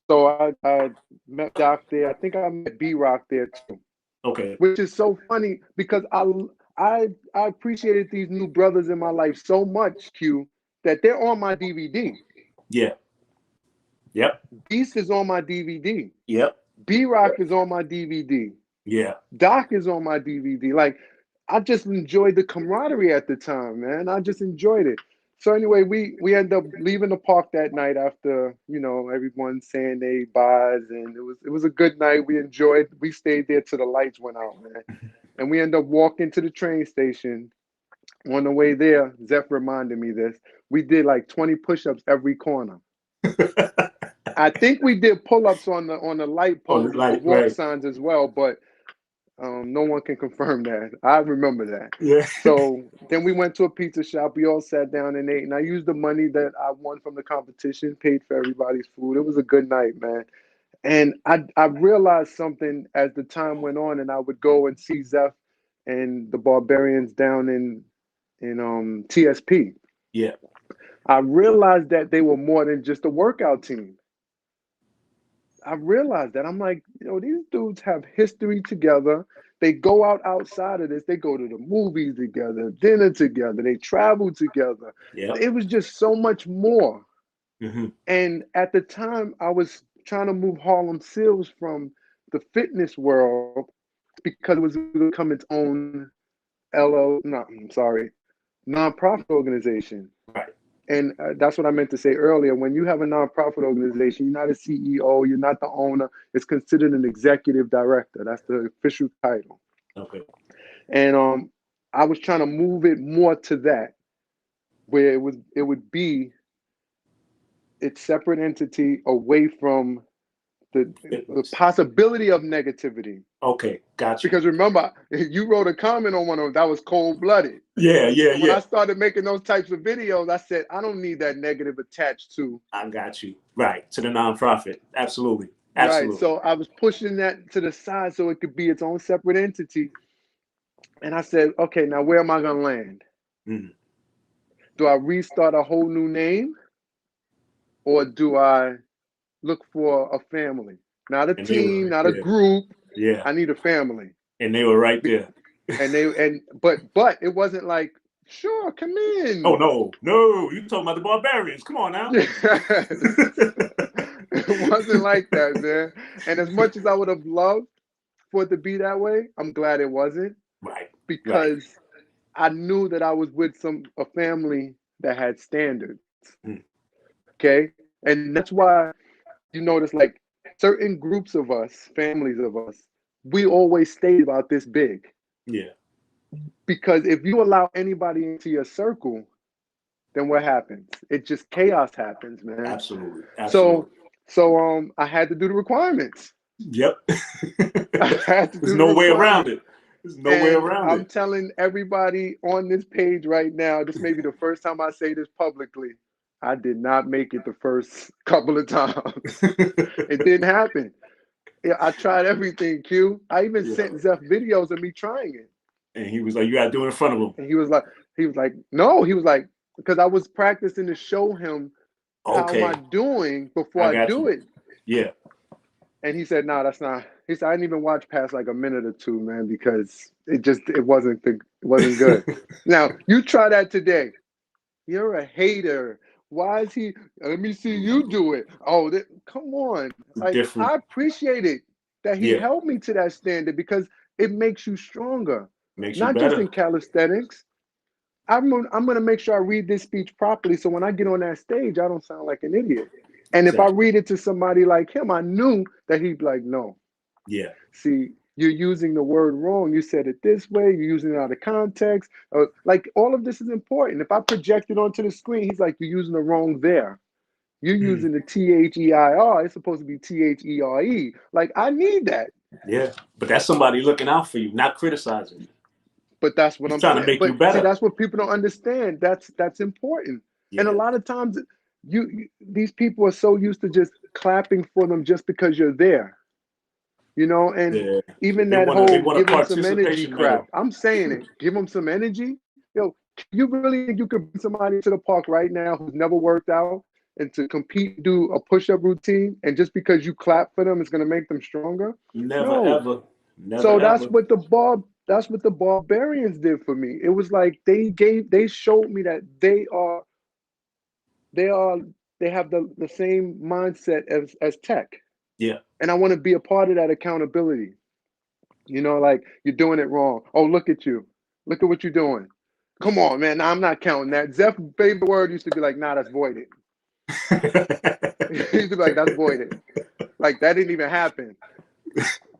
So I met Doc there. I think I met B Rock there too, Okay. which is so funny because I appreciated these new brothers in my life so much, Q, that they're on my DVD. Yeah. Yep. Beast is on my DVD. Yep. B Rock is on my DVD. Yeah. Doc is on my DVD. Like, I just enjoyed the camaraderie at the time, man. I just enjoyed it. So anyway, we ended up leaving the park that night after, you know, everyone saying they buys, and it was a good night. We enjoyed. We stayed there till the lights went out, man. And we ended up walking to the train station. On the way there, Zeph reminded me this. We did like 20 push-ups every corner. I think we did pull-ups on the light On posts, the the light, walk right. signs as well, but no one can confirm that. I remember that. Yeah. So then we went to a pizza shop. We all sat down and ate, and I used the money that I won from the competition, paid for everybody's food. It was a good night, man. And I realized something as the time went on, and I would go and see Zeph and the Barbarians down in TSP. Yeah. I realized that they were more than just a workout team. I realized that. I'm like, you know, these dudes have history together. They go outside of this. They go to the movies together, dinner together. They travel together. Yeah. It was just so much more. Mm-hmm. And at the time, I was trying to move Harlem Seels from the fitness world because it was going to become its own nonprofit organization. Right. And that's what I meant to say earlier. When you have a nonprofit organization, you're not a CEO, you're not the owner. It's considered an executive director. That's the official title. Okay. And I was trying to move it more to that, where it would be its separate entity away from the Fitness. possibility of negativity. Okay. Got you. Because remember, you wrote a comment on one of them that was cold-blooded. Yeah. Yeah. So when Yeah. I started making those types of videos, I said, I don't need that negative attached to. I got you. Right. To the nonprofit. Absolutely. Right. Absolutely. So I was pushing that to the side so it could be its own separate entity. And I said, okay, now where am I going to land? Mm-hmm. Do I restart a whole new name? Or do I look for a family? Not a And they were team, right not a there. group. Yeah. I need a family. And they were right there. But it wasn't like, sure, come in. Oh no, you talking about the Barbarians. Come on now. It wasn't like that, man. And as much as I would have loved for it to be that way, I'm glad it wasn't. Right. Because I knew that I was with a family that had standards. Mm. Okay. And that's why you notice like certain groups of us, families of us, we always stay about this big. Yeah. Because if you allow anybody into your circle, then what happens? It just chaos happens, man. Absolutely. Absolutely. So I had to do the requirements. Yep. I had to There's do no the way around requirements. it. There's no way around I'm it. telling everybody on this page right now, this may be the first time I say this publicly. I did not make it the first couple of times. It didn't happen. Yeah, I tried everything, Q. I even sent Zeph videos of me trying it. And he was like, you got to do it in front of him. And he was like, no, he was like, because I was practicing to show him how am I doing before I do it. Yeah. And he said, no, that's not. He said, I didn't even watch past like a minute or two, man, because it wasn't good. Now, you try that today. You're a hater. Why is he? Let me see you do it. Oh, come on. Like, I appreciate it that he held me to that standard because it makes you stronger. Makes you not better. Just in calisthenics. I'm going to make sure I read this speech properly so when I get on that stage, I don't sound like an idiot. And if I read it to somebody like him, I knew that he'd be like, no. Yeah. See, you're using the word wrong. You said it this way. You're using it out of context. Like, all of this is important. If I project it onto the screen, he's like, you're using the wrong there. You're using the THEIR. It's supposed to be THERE. Like, I need that. Yeah. But that's somebody looking out for you, not criticizing you. But that's what I'm trying saying. to make you better. See, that's what people don't understand. That's important. Yeah. And a lot of times, these people are so used to just clapping for them just because you're there. you know, and Yeah. even They that want whole a give them some energy participation medal. crap. I'm saying it. Give them some energy. Yo, you really think you could bring somebody to the park right now who's never worked out and to compete, do a push-up routine, and just because you clap for them, it's going to make them stronger? Never No. ever. Never So ever. that's what the Barbarians did for me. It was like they showed me that they have the same mindset as tech. Yeah. And I want to be a part of that accountability. You know, like, you're doing it wrong. Oh, look at you. Look at what you're doing. Come on, man. Nah, I'm not counting that. Zeph's favorite word used to be like, nah, that's voided. He used to be like, that's voided. Like, that didn't even happen.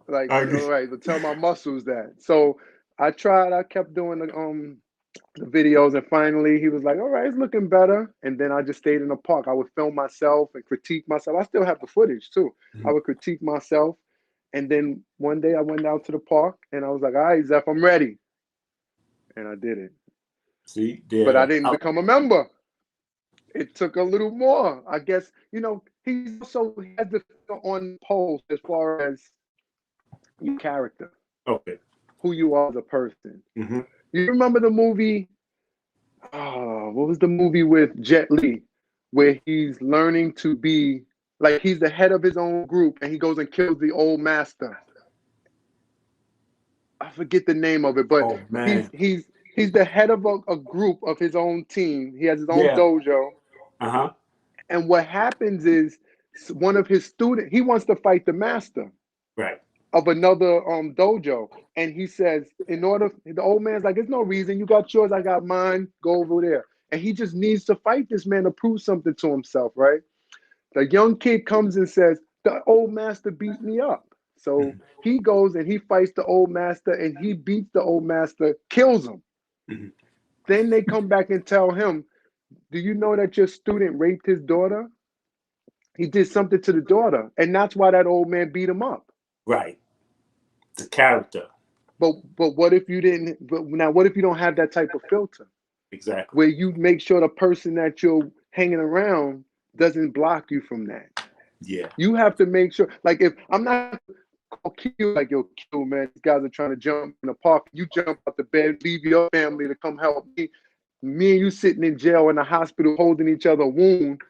Like, all right, but tell my muscles that. So I kept doing the videos, and finally he was like, all right, it's looking better. And then I just stayed in the park. I would film myself and critique myself. I still have the footage too. Mhm. I would critique myself. And then one day I went out to the park and I was like, all right, Zeph, I'm ready. And I did it. See, yeah. But I didn't become a member. It took a little more. I guess, he has the on post as far as your character, Okay. who you are as a person. Mm-hmm. You remember the movie, what was the movie with Jet Li, where he's learning to be, like, he's the head of his own group and he goes and kills the old master. I forget the name of it, but he's the head of a group of his own team. He has his own dojo. Uh-huh. And what happens is one of his students, he wants to fight the master. Right. Of another dojo. And he says, the old man's like, there's no reason. You got yours, I got mine. Go over there. And he just needs to fight this man to prove something to himself, right? The young kid comes and says, the old master beat me up. So he goes and he fights the old master and he beats the old master, kills him. Mm-hmm. Then they come back and tell him, do you know that your student raped his daughter? He did something to the daughter. And that's why that old man beat him up. Right. The character. But what if you didn't? But now, what if you don't have that type of filter? Exactly. Where you make sure the person that you're hanging around doesn't block you from that. Yeah. You have to make sure. Like, if I'm not Q, like, yo, Q, man, these guys are trying to jump in the park. You jump out the bed, leave your family to come help me. Me and you sitting in jail in the hospital holding each other wound,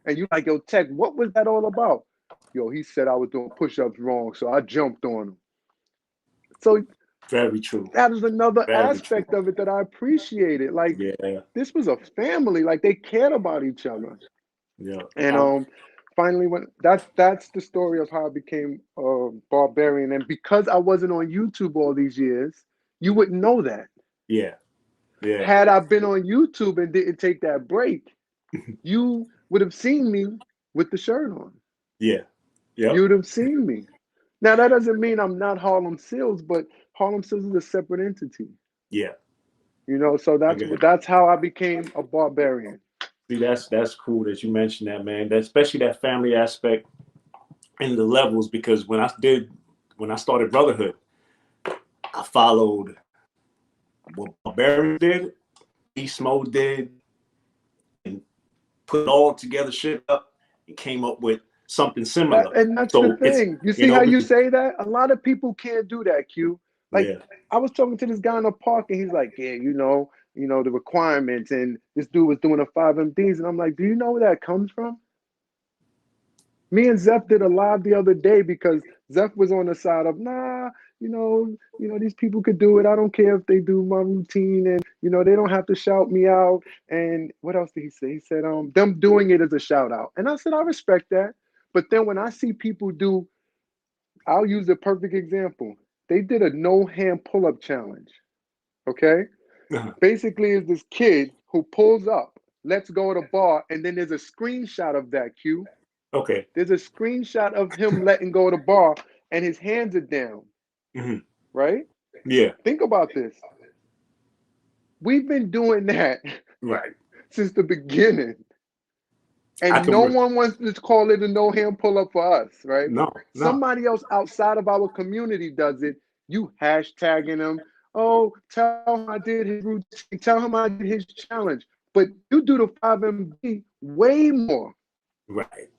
and you like, yo, Tech, what was that all about? Yo, he said I was doing push-ups wrong, so I jumped on him. So very true. That is another aspect of it that I appreciated. Like, this was a family. Like, they cared about each other. Yeah. And finally, when that's the story of how I became a Barbarian. And because I wasn't on YouTube all these years, you wouldn't know that. Yeah. Yeah. Had I been on YouTube and didn't take that break, you would have seen me with the shirt on. Yeah. Yeah. You would have seen me. Now, that doesn't mean I'm not Harlem Seels, but Harlem Seels is a separate entity. Yeah. So that's how I became a Barbarian. See, that's cool that you mentioned that, man. Especially that family aspect and the levels, because when I started Brotherhood, I followed what Barbarians did, Beast Mode did, and put all together shit up and came up with something similar. And that's the thing. You see how you say that? A lot of people can't do that, Q. Like, I was talking to this guy in the park, and he's like, yeah, the requirements, and this dude was doing a 5MDs, and I'm like, do you know where that comes from? Me and Zeph did a live the other day because Zeph was on the side of, these people could do it. I don't care if they do my routine, and they don't have to shout me out. And what else did he say? He said, them doing it is a shout out. And I said, I respect that. But then when I see people do, I'll use a perfect example. They did a no hand pull-up challenge. Okay? Basically, it's this kid who pulls up, lets go of the bar, and then there's a screenshot of that, Q. Okay. There's a screenshot of him letting go of the bar, and his hands are down. Mm-hmm. Right? Yeah. Think about this. We've been doing that since the beginning. And no one wants to call it a no-hand pull-up for us, right? No. Somebody else outside of our community does it. You hashtagging them. Oh, tell him I did his routine. Tell him I did his challenge. But you do the 5MD way more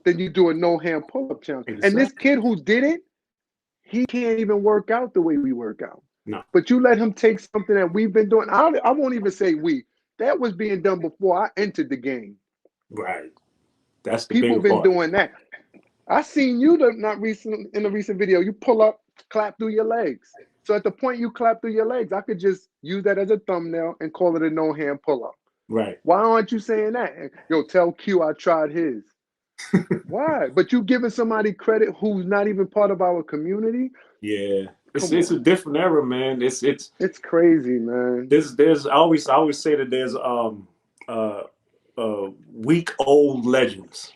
than you do a no-hand pull-up challenge. Exactly. And this kid who did it, he can't even work out the way we work out. No. But you let him take something that we've been doing. I won't even say we. That was being done before I entered the game. Right. That's the People bigger been part. doing that. I seen you in a recent video. You pull up, clap through your legs. So at the point you clap through your legs, I could just use that as a thumbnail and call it a no hand pull up. Right. Why aren't you saying that? Yo, tell Q I tried his. Why? But you giving somebody credit who's not even part of our community? Yeah. It's a different era, man. It's crazy, man. There's I always say that there's week old legends.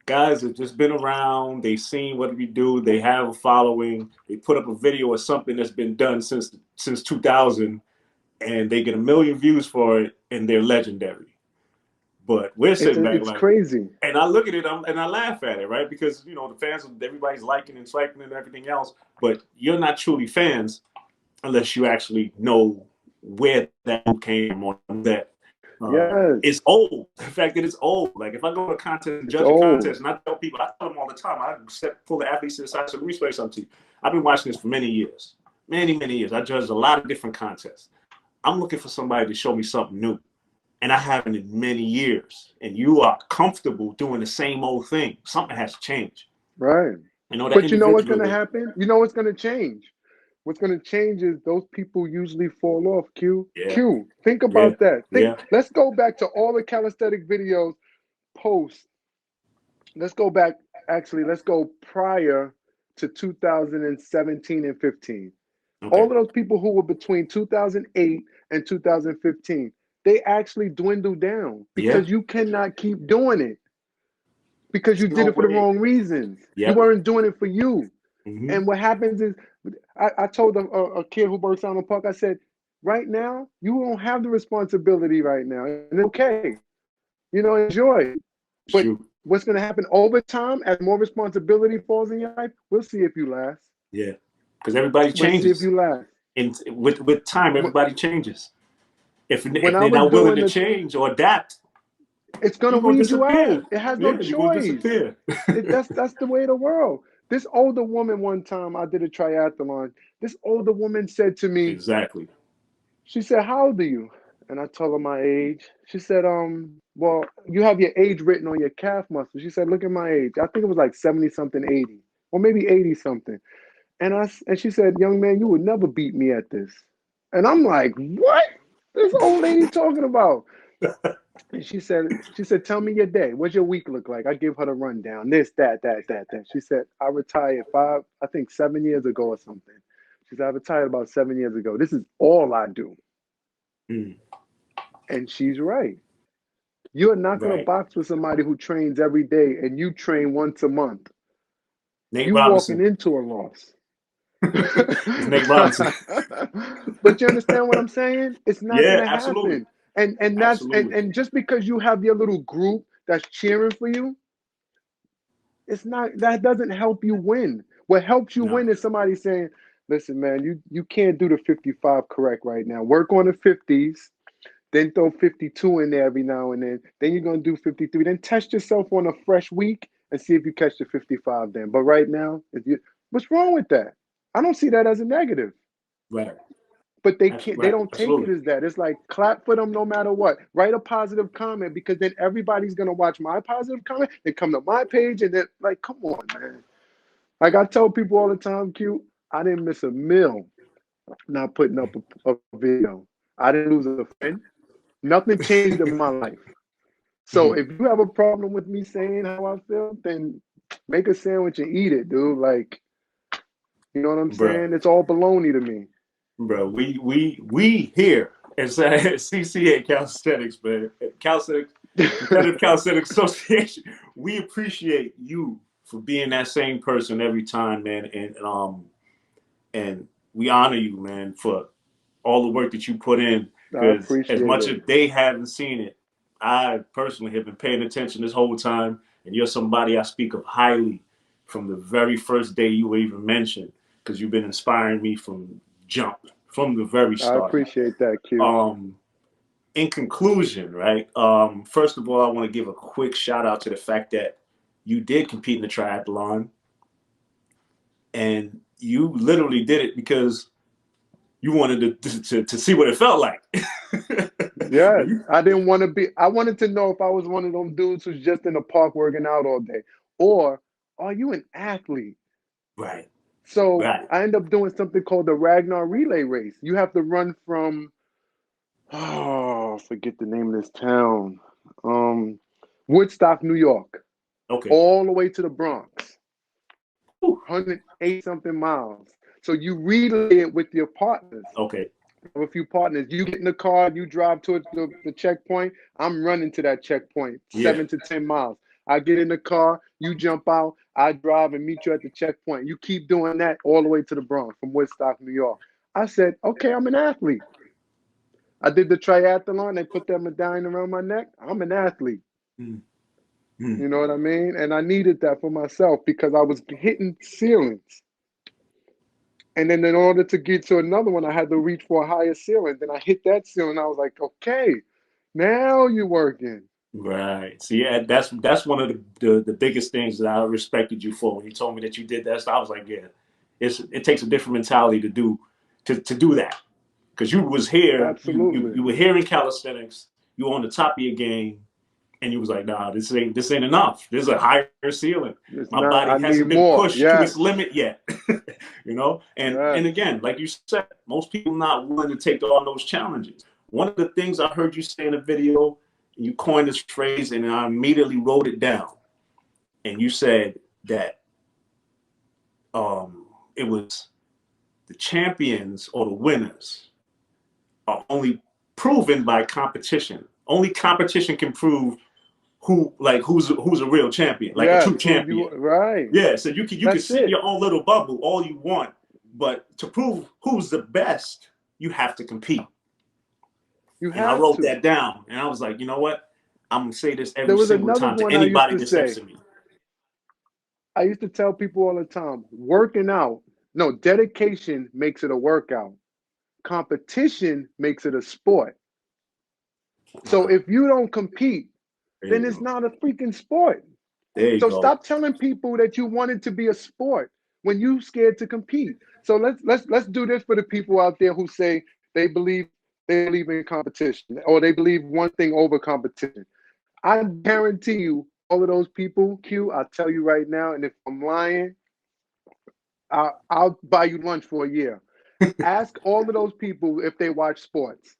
Guys have just been around, they've seen what we do, they have a following, they put up a video of something that's been done since 2000, and they get 1 million views for it, and they're legendary. But we're sitting back It's crazy. And I look at it and I laugh at it, right? Because, you know, the fans, everybody's liking and swiping and everything else, but you're not truly fans unless you actually know where that came from, or that it's old. The fact that it's old. Like, if I go to a contest and judge a contest, and I tell people, I tell them all the time, I pull the athletes to the side, so let me explain something to you. I've been watching this for many years. Many years. I judged a lot of different contests. I'm looking for somebody to show me something new. And I haven't in many years. And you are comfortable doing the same old thing. Something has to change. Right. You know, but you know what's going to happen? You know what's going to change? What's going to change is those people usually fall off, Q. Yeah. Q, think about that. Let's go back to all the calisthenic videos post. Let's go back. Actually, let's go prior to 2017 and 15. Okay. All of those people who were between 2008 and 2015, they actually dwindled down because you cannot keep doing it because you did it for the wrong reasons. You weren't doing it for you. Mm-hmm. And what happens is, I told a kid who works out in the park, I said, right now, you don't have the responsibility right now. And it's okay. You know, enjoy. But what's going to happen over time as more responsibility falls in your life, we'll see if you last. Yeah. Because everybody changes. We'll see if you last. And with time, everybody changes. If they're not willing to change or adapt, it's going to weed you out. It has no choice. That's the way of the world. This older woman, one time I did a triathlon. This older woman said to me, exactly. She said, "How old are you?" And I told her my age. She said, well, you have your age written on your calf muscle. She said, look at my age. I think it was like 70-something, 80, or maybe 80-something. And she said, young man, you would never beat me at this. And I'm like, what? This old lady talking about? And she said, tell me your day. What's your week look like? I give her the rundown. This, that. She said, I retired 7 years ago or something. She said, I retired about 7 years ago. This is all I do. Mm. And she's right. You're not going to box with somebody who trains every day and you train once a month. You're walking into a loss. It's Nate Robinson. But you understand what I'm saying? It's not going to happen. And just because you have your little group that's cheering for you, that doesn't help you win. What helps you win is somebody saying, listen, man, you can't do the 55 correct right now. Work on the 50s, then throw 52 in there every now and then. Then you're going to do 53. Then test yourself on a fresh week and see if you catch the 55 then. But right now, what's wrong with that? I don't see that as a negative. Right. But they can't. They don't take it as that. It's like clap for them no matter what. Write a positive comment because then everybody's gonna watch my positive comment. They come to my page and then like, come on, man. Like I tell people all the time, Q, I didn't miss a meal not putting up a video. I didn't lose a friend. Nothing changed in my life. So if you have a problem with me saying how I feel, then make a sandwich and eat it, dude. Like, you know what I'm saying? It's all baloney to me. Bro, we here at CCA Calisthenics, man, Calisthenics, Competitive Calisthenics Association, we appreciate you for being that same person every time, man, and we honor you, man, for all the work that you put in. Because as much as they haven't seen it, I personally have been paying attention this whole time, and you're somebody I speak of highly from the very first day you were even mentioned, because you've been inspiring me from the very start. I appreciate that, Q. In conclusion, right? First of all, I want to give a quick shout out to the fact that you did compete in the triathlon. and you literally did it because you wanted to see what it felt like. Yes, I didn't want to be. I wanted to know if I was one of them dudes who's just in the park working out all day, or are you an athlete? Right. So Right. I end up doing something called the Ragnar Relay Race. You have to run from, oh, forget the name of this town, Woodstock, New York, Okay. all the way to the Bronx, Whew. 108 something miles. So you relay it with your partners. Okay. A few partners. You get in the car, you drive towards the checkpoint. I'm running to that checkpoint, Yeah. 7 to 10 miles. I get in the car, you jump out, I drive and meet you at the checkpoint. You keep doing that all the way to the Bronx from Woodstock, New York. I said, okay, I'm an athlete. I did the triathlon. They put that medallion around my neck. I'm an athlete. Mm. You know what I mean? And I needed that for myself because I was hitting ceilings. And then in order to get to another one, I had to reach for a higher ceiling. Then I hit that ceiling. I was like, okay, now you're working. Right. See, yeah, that's one of the biggest things that I respected you for. When you told me that you did that, so I was like, yeah, it takes a different mentality to do that. Because you was here, Absolutely. you were here in calisthenics, you were on the top of your game, and you was like, nah, this ain't enough. There's a higher ceiling. It's My not, body I need hasn't been more. pushed to its Yes. limit yet. You know? And Yes. again, like you said, most people not willing to take on those challenges. One of the things I heard you say in a video, you coined this phrase, and I immediately wrote it down. And you said that it was the champions or the winners are only proven by competition. Only competition can prove who's a real champion, like a Yes. true champion. Right. Yeah, so you can That's sit in it. your own little bubble all you want, but to prove who's the best, you have to compete. You And I have wrote to. that down, and I was like, you know what? I'm gonna say this There every was single another time to one I used anybody to that steps say. to me. I used to tell people all the time, working out, no, dedication makes it a workout. Competition makes it a sport. So if you don't compete, There then you it's go. not a freaking sport. There you So go. stop telling people that you want it to be a sport when you scared to compete. So let's do this for the people out there who say they believe in competition or they believe one thing over competition. I guarantee you, all of those people, Q, I'll tell you right now, and if I'm lying, I'll buy you lunch for a year. Ask all of those people if they watch sports.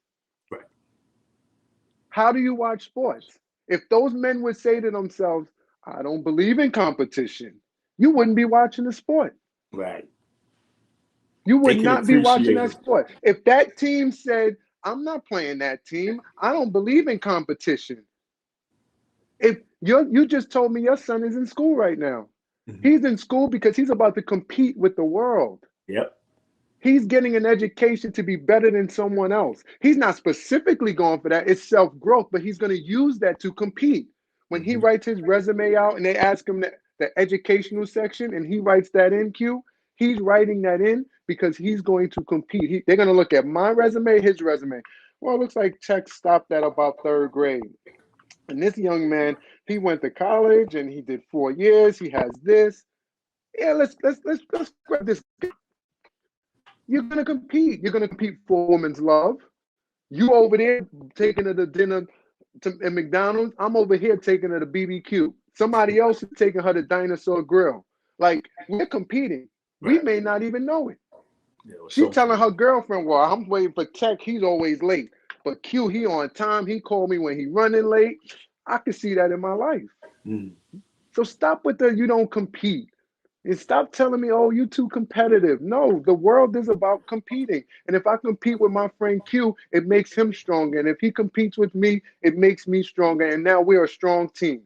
Right. How do you watch sports? If those men would say to themselves, I don't believe in competition, you wouldn't be watching the sport. Right. You They would can not be watching appreciate that it. sport. If that team said, I'm not playing that team, I don't believe in competition. If you just told me your son is in school right now. Mm-hmm. He's in school because he's about to compete with the world. Yep. He's getting an education to be better than someone else. He's not specifically going for that. It's self-growth, but he's going to use that to compete. When he writes his resume out and they ask him the educational section and he writes that in, Q, he's writing that in because he's going to compete. They're going to look at my resume, his resume. Well, it looks like Tech stopped at about third grade. And this young man, he went to college and he did 4 years. He has this. Yeah, let's grab this. You're gonna compete. You're gonna compete for a woman's love. You over there taking her to dinner at McDonald's. I'm over here taking her to BBQ. Somebody else is taking her to Dinosaur Grill. Like, we're competing. We Right. may not even know it. Yeah, She's so telling her girlfriend, well, I'm waiting for Tech. He's always late. But Q, he on time. He called me when he running late. I can see that in my life. So stop with the you don't compete. And stop telling me, oh, you too competitive. No, the world is about competing. And if I compete with my friend Q, it makes him stronger. And if he competes with me, it makes me stronger. And now we're a strong team.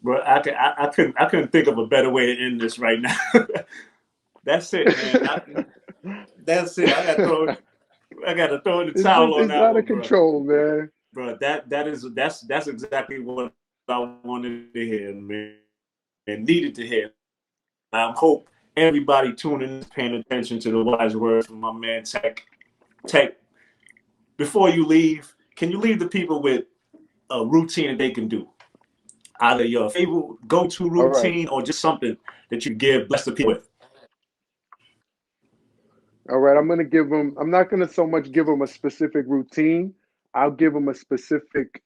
bro, I couldn't think of a better way to end this right now. That's it, man. That's it. I got to throw the towel on It's that out of one, bro. control, man. Bro, that's exactly what I wanted to hear, man, and needed to hear. I hope everybody tuning in is paying attention to the wise words from my man Tech. Tech, before you leave, can you leave the people with a routine that they can do? Either your favorite go-to All right. routine or just something that you bless the people with. All right, I'm gonna give them. I'm not gonna so much give them a specific routine. I'll give them a specific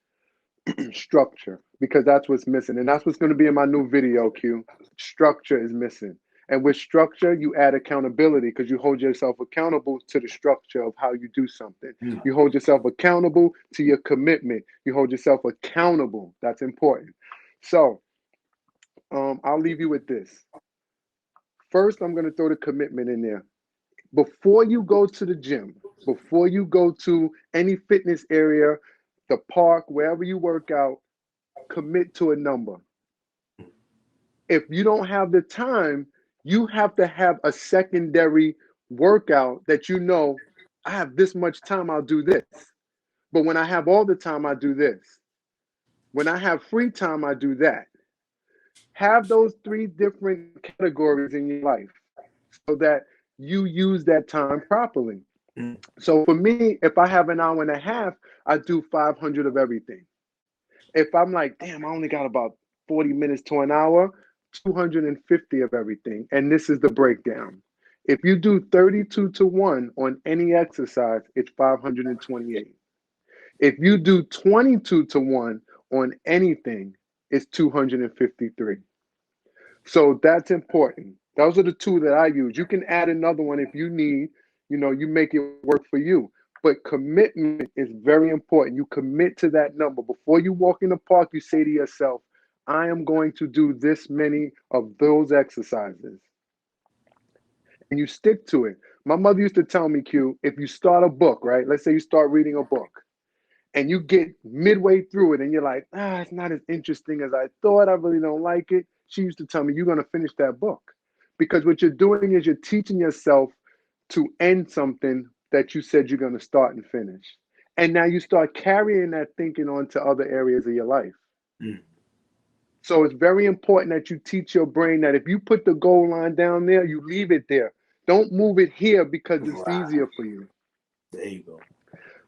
structure because that's what's missing, and that's what's going to be in my new video. Q, structure is missing, and with structure you add accountability because you hold yourself accountable to the structure of how you do something. You hold yourself accountable to your commitment. You hold yourself accountable. That's important. So I'll leave you with this. First, I'm going to throw the commitment in there. Before you go to the gym, before you go to any fitness area, the park, wherever you work out, commit to a number. If you don't have the time, you have to have a secondary workout that you know, I have this much time, I'll do this. But when I have all the time, I do this. When I have free time, I do that. Have those three different categories in your life so that you use that time properly. So for me, if I have an hour and a half, I do 500 of everything. If I'm like, damn, I only got about 40 minutes to an hour, 250 of everything. And this is the breakdown. If you do 32 to 1 on any exercise, it's 528. If you do 22 to 1 on anything, it's 253. So that's important. Those are the two that I use. You can add another one if you need, you make it work for you. But commitment is very important. You commit to that number. Before you walk in the park, you say to yourself, I am going to do this many of those exercises. And you stick to it. My mother used to tell me, Q, if you start a book, right? Let's say you start reading a book and you get midway through it and you're like, it's not as interesting as I thought. I really don't like it. She used to tell me, you're going to finish that book. Because what you're doing is you're teaching yourself to end something that you said you're going to start and finish. And now you start carrying that thinking onto other areas of your life. So it's very important that you teach your brain that if you put the goal line down there, you leave it there. Don't move it here because it's easier for you. There you go.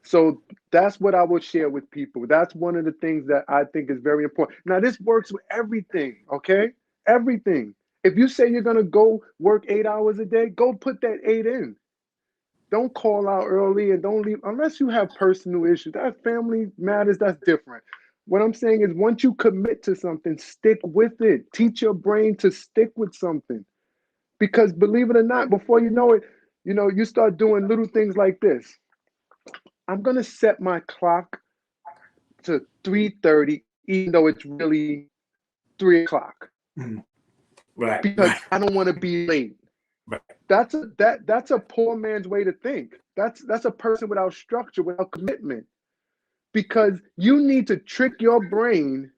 So that's what I would share with people. That's one of the things that I think is very important. Now, this works with everything, okay? Everything. If you say you're going to go work 8 hours a day, go put that 8 in. Don't call out early and don't leave unless you have personal issues. That family matters, that's different. What I'm saying is once you commit to something, stick with it. Teach your brain to stick with something. Because believe it or not, before you know it, you start doing little things like this. I'm going to set my clock to 3:30, even though it's really 3 o'clock. Right. Because I don't want to be late. Right. That's a poor man's way to think. That's a person without structure, without commitment. Because you need to trick your brain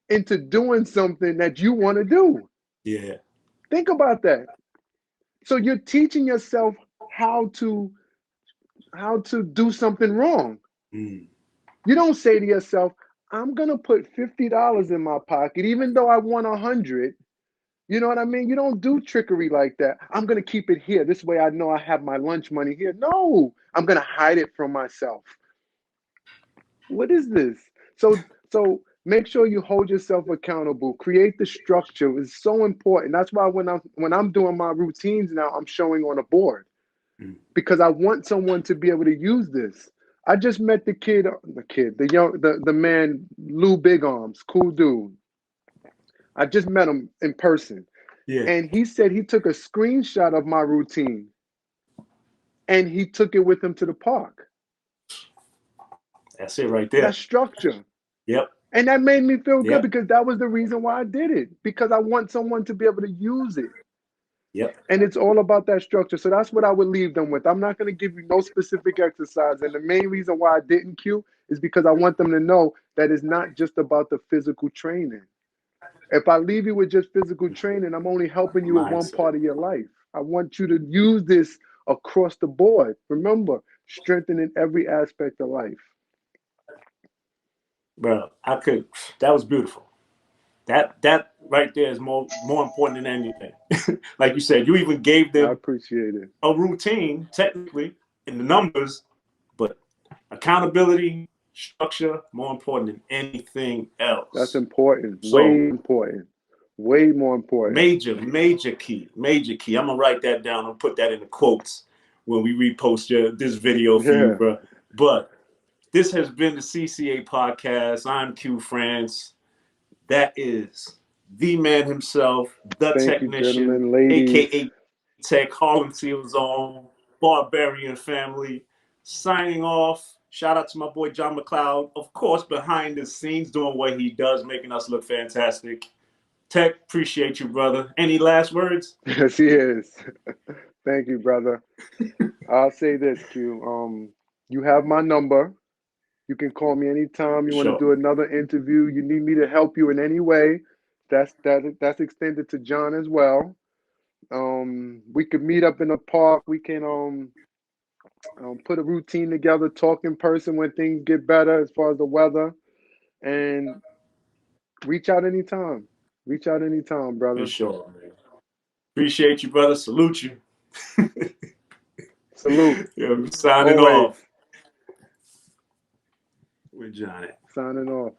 into doing something that you want to do. Yeah. Think about that. So you're teaching yourself how to do something wrong. You don't say to yourself, I'm going to put $50 in my pocket, even though I want 100. You know what I mean? You don't do trickery like that. I'm going to keep it here. This way I know I have my lunch money here. No, I'm going to hide it from myself. What is this? So make sure you hold yourself accountable. Create the structure. It's so important. That's why when I'm doing my routines now, I'm showing on a board because I want someone to be able to use this. I just met the man, Lou Big Arms, cool dude. I just met him in person. Yeah. And he said he took a screenshot of my routine and he took it with him to the park. That's it right there. That's structure. Yep. And that made me feel good because that was the reason why I did it. Because I want someone to be able to use it. Yep. And it's all about that structure. So that's what I would leave them with. I'm not going to give you no specific exercise. And the main reason why I didn't, Q, is because I want them to know that it's not just about the physical training. If I leave you with just physical training, I'm only helping you with one part of your life. I want you to use this across the board. Remember, strengthening every aspect of life. Bro, that was beautiful. That right there is more important than anything. Like you said, you even gave them I appreciate it. a routine, technically, in the numbers, but accountability, structure, more important than anything else. That's important. So, way important. Way more important. Major key. I'm going to write that down and put that in the quotes. when we repost this video for you, Yeah. bro. But this has been the CCA podcast. I'm Q France. That is the man himself, the Thank you, technician, gentlemen, ladies. aka Tech, Harlem Seels on, Barbarian family. Signing off. Shout out to my boy John McLeod, of course, behind the scenes doing what he does, making us look fantastic. Tech, appreciate you, brother. Any last words? Yes, he is. Thank you, brother. I'll say this, Q. You have my number. You can call me anytime you want to Sure. do another interview. You need me to help you in any way. That's extended to John as well. We could meet up in the park. We can put a routine together, talk in person when things get better as far as the weather, and reach out anytime. Reach out anytime, For brother. sure, man. Appreciate you, brother. Salute you. Salute. Yeah, signing Always. off with Johnny. Signing off.